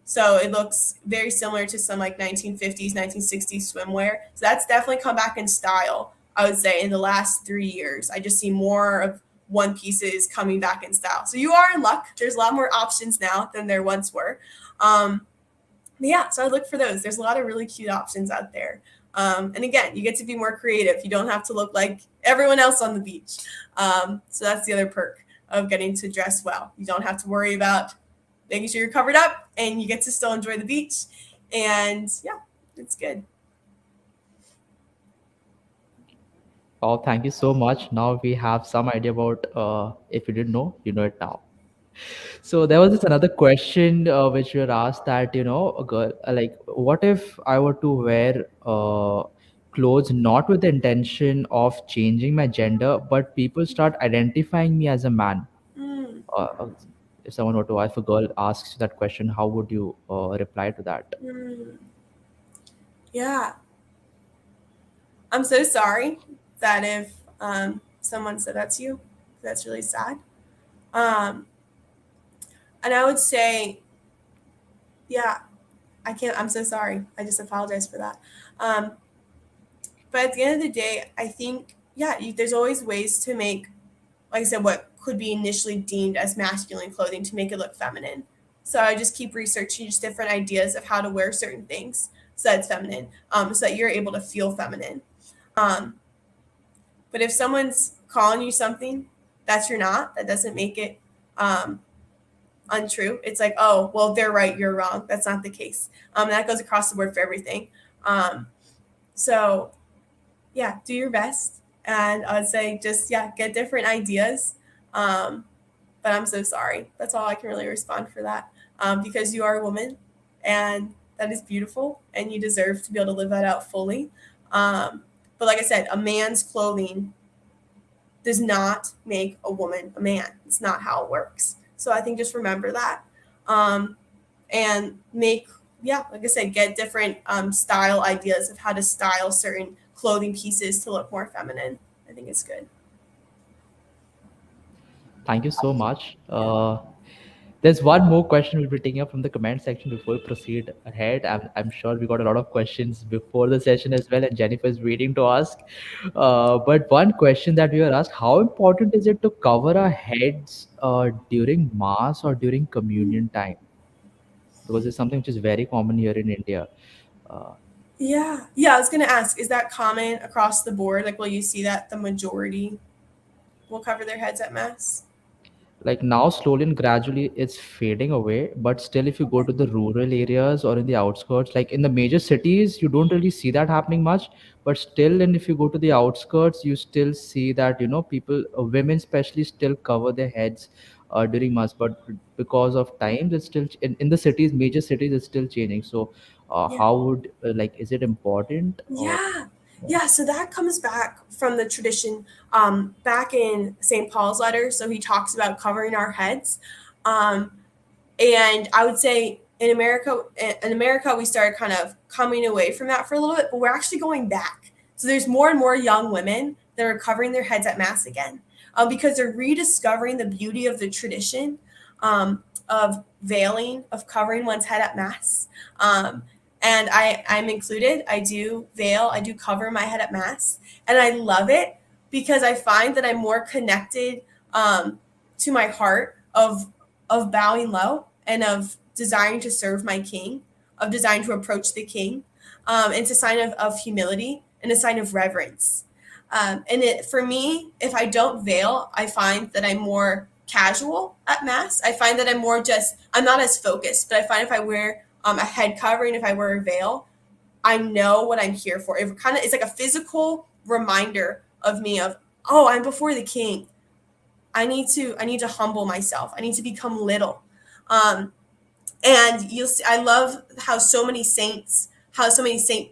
So it looks very similar to some like 1950s, 1960s swimwear. So that's definitely come back in style, I would say, in the last 3 years. I just see more of one pieces coming back in style. So you are in luck. There's a lot more options now than there once were. Yeah, so I look for those. There's a lot of really cute options out there. And again, you get to be more creative. You don't have to look like everyone else on the beach. So that's the other perk of getting to dress well. You don't have to worry about making sure you're covered up, and you get to still enjoy the beach. And yeah, it's good. Oh, thank you so much. Now we have some idea about, if you didn't know, you know it now. So there was this another question which you were asked that, a girl, like, what if I were to wear clothes not with the intention of changing my gender, but people start identifying me as a man? if someone were to, if a girl asks you that question, how would you reply to that? Yeah. I'm so sorry that if someone said that to you, that's really sad. And I would say, yeah, I'm so sorry. I just apologize for that. But at the end of the day, I think, yeah, there's always ways to make, like I said, what could be initially deemed as masculine clothing to make it look feminine. So I just keep researching just different ideas of how to wear certain things so that it's feminine, so that you're able to feel feminine. But if someone's calling you something that you're not, that doesn't make it untrue. It's like, oh, well, they're right, you're wrong. That's not the case. That goes across the board for everything. So, yeah, do your best. And I would say just, get different ideas. But I'm so sorry. That's all I can really respond for that. Because you are a woman, and that is beautiful, and you deserve to be able to live that out fully. But like I said, a man's clothing does not make a woman a man. It's not how it works. So I think just remember that, and make, like I said, get different style ideas of how to style certain clothing pieces to look more feminine. I think it's good. Thank you so much. There's one more question we'll be taking up from the comment section before we proceed ahead. I'm sure we got a lot of questions before the session as well, and Jennifer is waiting to ask. But one question that we were asked: how important is it to cover our heads during Mass or during communion time? Because it's something which is very common here in India. Yeah, I was gonna ask, is that common across the board? Like, will you see that the majority will cover their heads at Mass? Like now, slowly and gradually, it's fading away. But still, if you go to the rural areas or in the outskirts, like in the major cities, you don't really see that happening much. But still, and if you go to the outskirts, you still see that, people, women especially, still cover their heads during Mass. But because of times, it's still in the cities, major cities, it's still changing. So, Yeah. how would is it important? Or Yeah, so that comes back from the tradition back in St. Paul's letter. So he talks about covering our heads. And I would say in America, we started kind of coming away from that for a little bit, but we're actually going back. So there's more and more young women that are covering their heads at Mass again, because they're rediscovering the beauty of the tradition of veiling, of covering one's head at Mass. And I'm included. I do veil. I do cover my head at Mass. And I love it because I find that I'm more connected to my heart of bowing low and of desiring to serve my King, of desiring to approach the King. It's a sign of humility and a sign of reverence. For me, if I don't veil, I find that I'm more casual at Mass. I find that I'm not as focused, but I find if I wear a head covering, if I wear a veil, I know what I'm here for. It's like a physical reminder of me of, oh, I'm before the King. I need to humble myself. I need to become little. And you'll see, I love how so many saint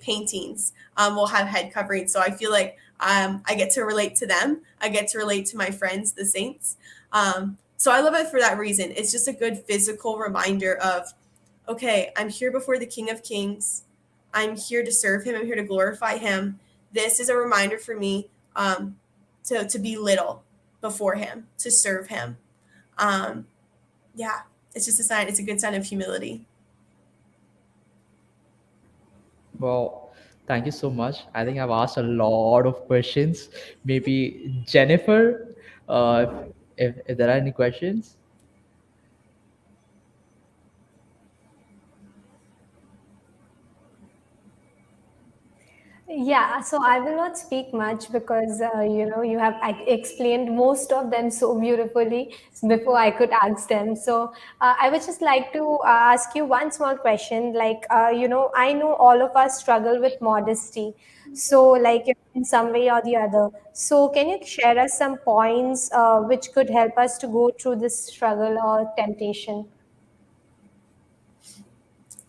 paintings will have head covering. So I feel like I get to relate to them. I get to relate to my friends, the saints. So I love it for that reason. It's just a good physical reminder of, okay, I'm here before the King of Kings. I'm here to serve him. I'm here to glorify him. This is a reminder for me to be little before him, to serve him. It's just a sign. It's a good sign of humility. Well, thank you so much. I think I've asked a lot of questions. Maybe Jennifer, if there are any questions. Yeah, so I will not speak much because you have explained most of them so beautifully before I could ask them. So I would just like to ask you one small question. Like I know all of us struggle with modesty. So like in some way or the other. So can you share us some points which could help us to go through this struggle or temptation?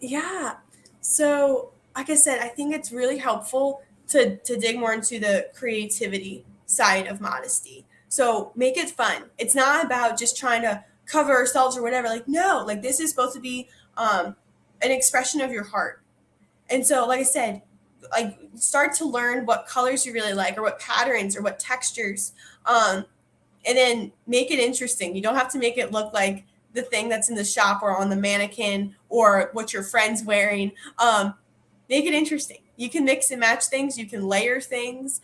Yeah. So, like I said, I think it's really helpful to dig more into the creativity side of modesty. So make it fun. It's not about just trying to cover ourselves or whatever. Like, no, like this is supposed to be an expression of your heart. And so, like I said, like start to learn what colors you really like or what patterns or what textures. And then make it interesting. You don't have to make it look like the thing that's in the shop or on the mannequin or what your friend's wearing. Make it interesting. You can mix and match things. You can layer things.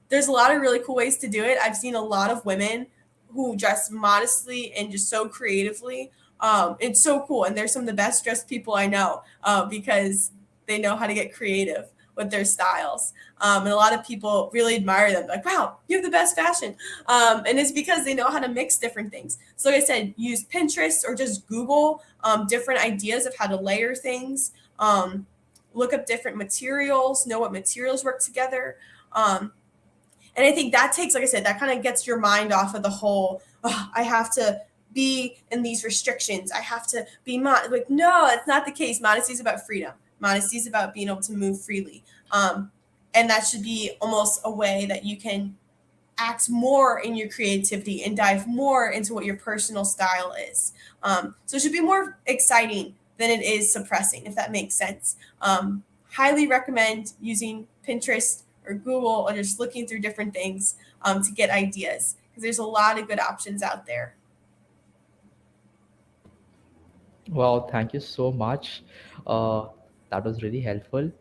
There's a lot of really cool ways to do it. I've seen a lot of women who dress modestly and just so creatively. It's so cool. And they're some of the best dressed people I know because they know how to get creative with their styles. And a lot of people really admire them. Like, wow, you have the best fashion. And it's because they know how to mix different things. So like I said, use Pinterest or just Google different ideas of how to layer things. Look up different materials, know what materials work together. And I think that takes, like I said, that kind of gets your mind off of the whole, oh, I have to be in these restrictions. I have to be like, no, it's not the case. Modesty is about freedom. Modesty is about being able to move freely. And that should be almost a way that you can act more in your creativity and dive more into what your personal style is. So it should be more exciting than it is suppressing, if that makes sense. Highly recommend using Pinterest or Google or just looking through different things to get ideas, because there's a lot of good options out there. Well, thank you so much. That was really helpful.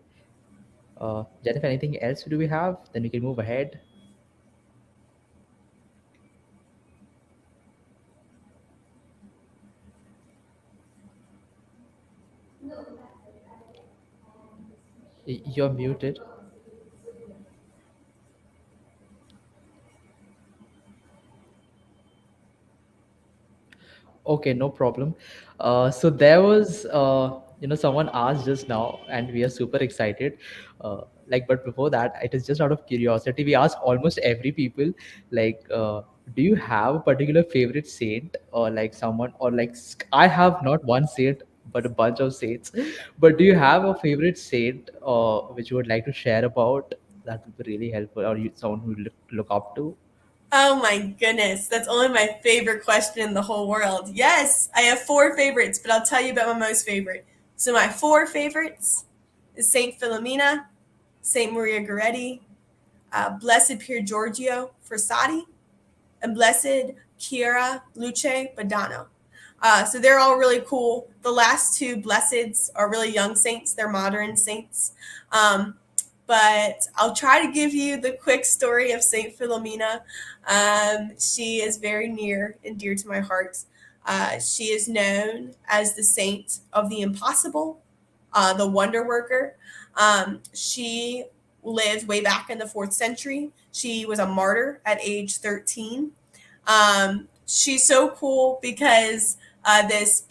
Jennifer, anything else do we have? Then we can move ahead. You're muted. Okay, no problem. So there was, someone asked just now, and we are super excited. But before that, it is just out of curiosity. We ask almost every people, do you have a particular favorite saint, or like someone, or I have not one saint, but a bunch of saints. But do you have a favorite saint, which you would like to share about? That would be really helpful, or someone who you look up to. Oh my goodness, that's only my favorite question in the whole world. Yes, I have 4 favorites, but I'll tell you about my most favorite. So my 4 favorites is Saint Philomena, Saint Maria Goretti, Blessed Pier Giorgio Frassati, and Blessed Chiara Luce Badano. So they're all really cool. The last 2 blesseds are really young saints. They're modern saints. But I'll try to give you the quick story of Saint Philomena. She is very near and dear to my heart. She is known as the saint of the impossible, the wonder worker. She lived way back in the 4th century. She was a martyr at age 13. She's so cool because this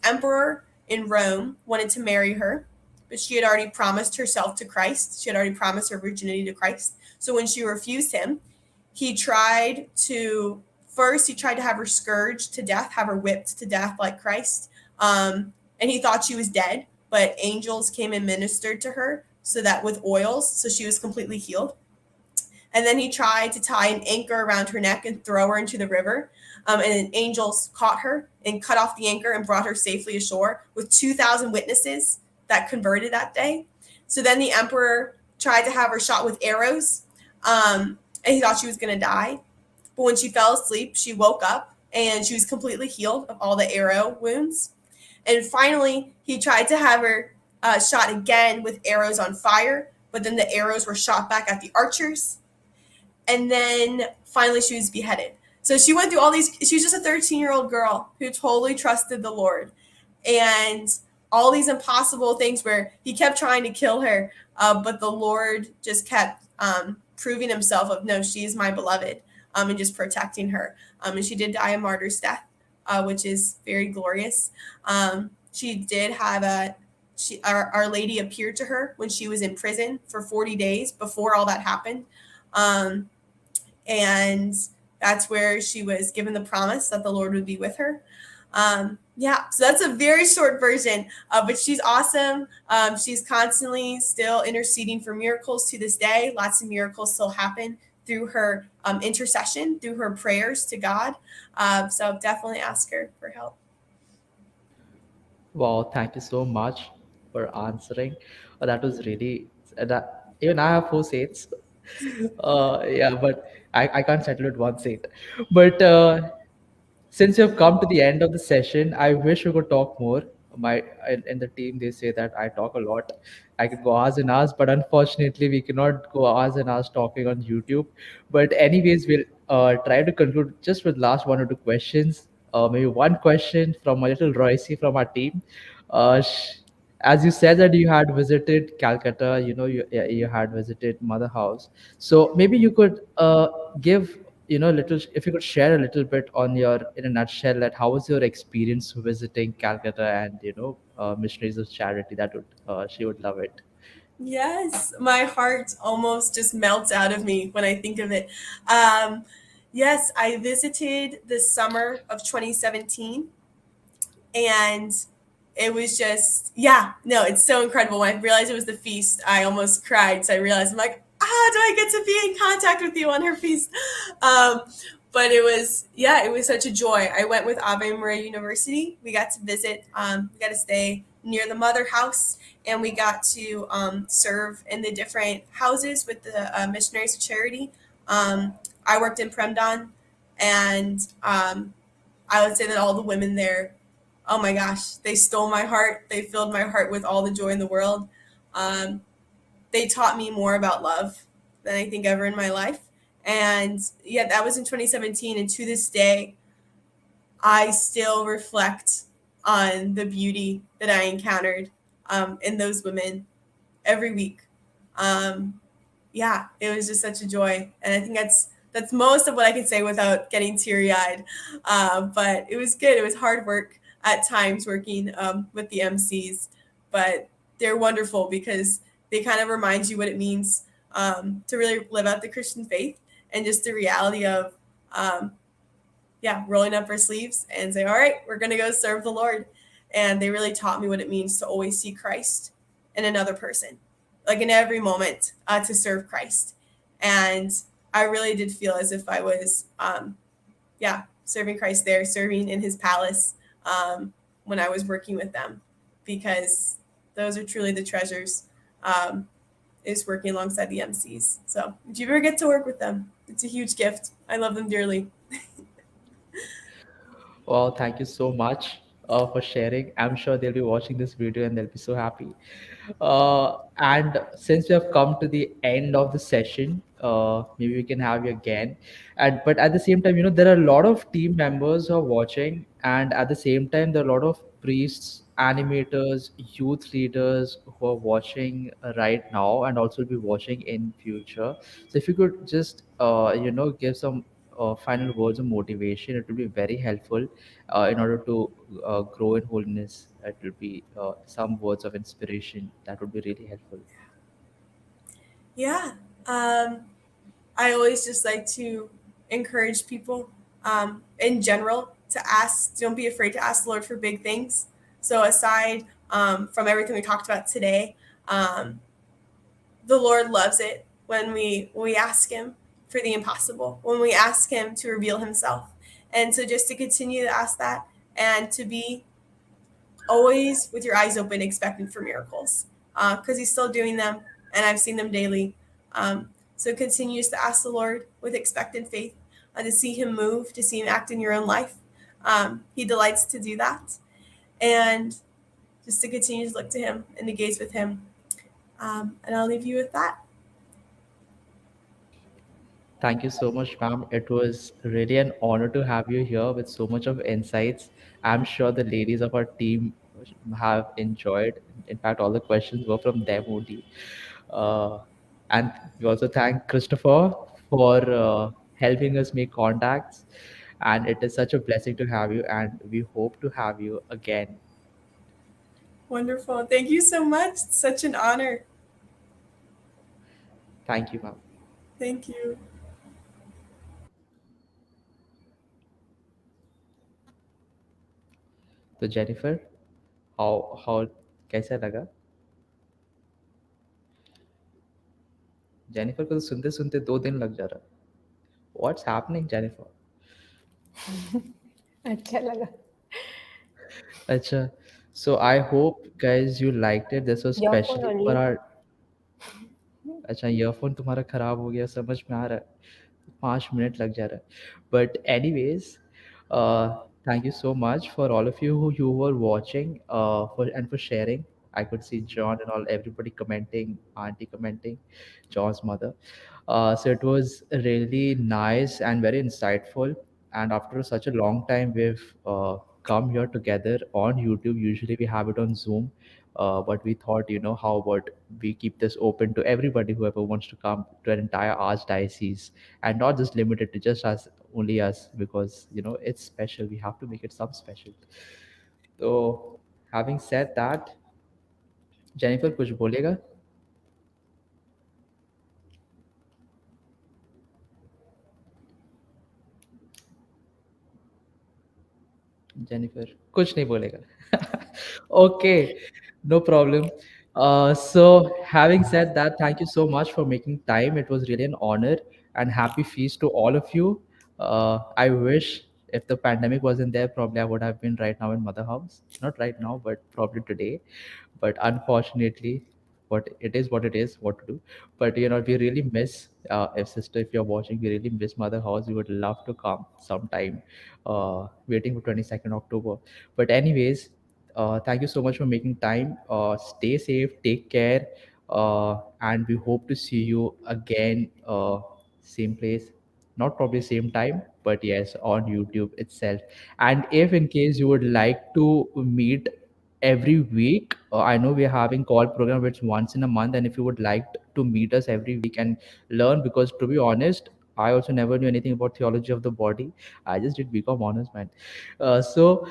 emperor in Rome wanted to marry her, but she had already promised herself to Christ. She had already promised her virginity to Christ. So when she refused him, he tried to have her scourged to death, have her whipped to death like Christ. And he thought she was dead, but angels came and ministered to her with oils, so she was completely healed. And then he tried to tie an anchor around her neck and throw her into the river. And then angels caught her and cut off the anchor and brought her safely ashore with 2,000 witnesses that converted that day. So then the emperor tried to have her shot with arrows, and he thought she was going to die. But when she fell asleep, she woke up and she was completely healed of all the arrow wounds. And finally, he tried to have her shot again with arrows on fire, but then the arrows were shot back at the archers. And then finally she was beheaded. So she went through all these. She was just a 13-year-old girl who totally trusted the Lord. And all these impossible things where he kept trying to kill her, but the Lord just kept proving himself of, no, she is my beloved, and just protecting her. And she did die a martyr's death, which is very glorious. She did have Our Lady appeared to her when she was in prison for 40 days before all that happened. And that's where she was given the promise that the Lord would be with her. So that's a very short version, but she's awesome. She's constantly still interceding for miracles to this day. Lots of miracles still happen through her intercession, through her prayers to God. So definitely ask her for help. Wow, thank you so much for answering. That was really that even I have four saints. Yeah, but I can't settle it one saint. But since you have come to the end of the session, I wish we could talk more. My in the team they say that I talk a lot. I could go hours and hours, but unfortunately we cannot go hours and hours talking on YouTube. But anyways, we'll try to conclude just with last one or two questions. Maybe one question from a little Royce from our team. As you said that you had visited Calcutta, you had visited Mother House. So maybe you could give little, if you could share a little bit on your, in a nutshell, that how was your experience visiting Calcutta and Missionaries of Charity. That would she would love it. Yes, my heart almost just melts out of me when I think of it. Um, yes, I visited the summer of 2017, and it was just, yeah, no, it's so incredible. When I realized it was the feast, I almost cried. So I realized, I'm like, do I get to be in contact with you on her feast? Um, but it was, yeah, it was such a joy. I went with Ave Maria University. We got to visit, we got to stay near the Mother House, and we got to serve in the different houses with the Missionaries of Charity. I worked in Premdan, and I would say that all the women there, oh my gosh, they stole my heart. They filled my heart with all the joy in the world. Um, they taught me more about love than I think ever in my life. And yeah, that was in 2017. And to this day, I still reflect on the beauty that I encountered in those women every week. Um, yeah, it was just such a joy. And I think that's most of what I can say without getting teary eyed. But it was good. It was hard work at times working with the MCs, but they're wonderful because they kind of remind you what it means to really live out the Christian faith, and just the reality of, rolling up our sleeves and say, all right, we're going to go serve the Lord. And they really taught me what it means to always see Christ in another person, like in every moment, to serve Christ. And I really did feel as if I was, serving Christ there, serving in his palace when I was working with them, because those are truly the treasures, is working alongside the MCs. So if you ever get to work with them, it's a huge gift. I love them dearly. Well, thank you so much for sharing. I'm sure they'll be watching this video and they'll be so happy. And since we have come to the end of the session, maybe we can have you again. And but at the same time, there are a lot of team members who are watching, and at the same time, there are a lot of priests, animators, youth leaders who are watching right now, and also will be watching in future. So if you could just give some final words of motivation, it will be very helpful in order to grow in holiness. It will be some words of inspiration that would be really helpful. Yeah. I always just like to encourage people in general to ask, don't be afraid to ask the Lord for big things. So aside from everything we talked about today, the Lord loves it when we ask him for the impossible, when we ask him to reveal himself. And so just to continue to ask that, and to be always with your eyes open, expecting for miracles, because he's still doing them, and I've seen them daily. So continues to ask the Lord with expectant faith, to see him move, to see him act in your own life. He delights to do that. And just to continue to look to him and to gaze with him. And I'll leave you with that. Thank you so much, ma'am. It was really an honor to have you here with so much of insights. I'm sure the ladies of our team have enjoyed. In fact, all the questions were from them only. Uh, and we also thank Christopher for helping us make contacts. And it is such a blessing to have you, and we hope to have you again. Wonderful. Thank you so much. It's such an honor. Thank you, ma'am. Thank you. तो Jennifer, how कैसा लगा? Jennifer को तो सुनते सुनते 2 दिन लग जा रहा. What's happening, Jennifer? अच्छा लगा. Acha. So I hope guys you liked it. This was Your phone specially for only. our. अच्छा ईयरफोन तुम्हारा खराब हो गया, समझ में आ रहा है, 5 मिनट लग जा रहा है. But anyways, thank you so much for all of you who were watching, for sharing. I could see John and all, everybody commenting, auntie commenting, John's mother. So it was really nice and very insightful. And after such a long time, we've come here together on YouTube. Usually we have it on Zoom, but we thought, how about we keep this open to everybody, whoever wants to come to an entire archdiocese, and not just limited to just us, only us, because it's special. We have to make it some special. So, having said that, Jennifer, कुछ बोलेगा? Jennifer, कुछ नहीं बोलेगा. Okay, no problem. So, having said that, thank you so much for making time. It was really an honor, and happy feast to all of you. I wish if the pandemic wasn't there, probably I would have been right now in mother house. Not right now, but probably today. But unfortunately, what it is, what to do. But we really miss, if sister, if you're watching, we really miss mother house. We would love to come sometime. Waiting for 22nd October. But anyways, thank you so much for making time. Stay safe, take care, and we hope to see you again, same place, not probably same time, but yes, on YouTube itself. And if in case you would like to meet every week, I know we're having call program which once in a month, and if you would like to meet us every week and learn, because to be honest, I also never knew anything about theology of the body. I just did BCom honors, man. So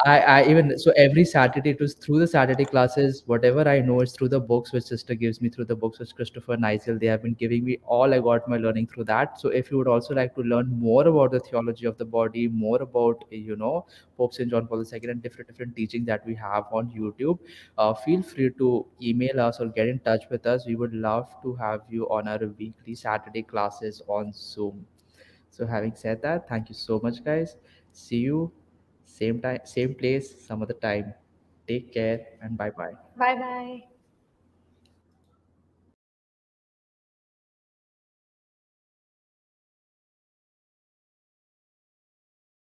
I even so every Saturday it was through the Saturday classes. Whatever I know is through the books which sister gives me, through the books which Christopher Nigel they have been giving me. All I got my learning through that. So if you would also like to learn more about the theology of the body, more about Pope Saint John Paul II and different teachings that we have on YouTube, feel free to email us or get in touch with us. We would love to have you on our weekly Saturday classes on Zoom. So having said that, thank you so much, guys. See you same time, same place, some other time. Take care and bye bye. Bye bye.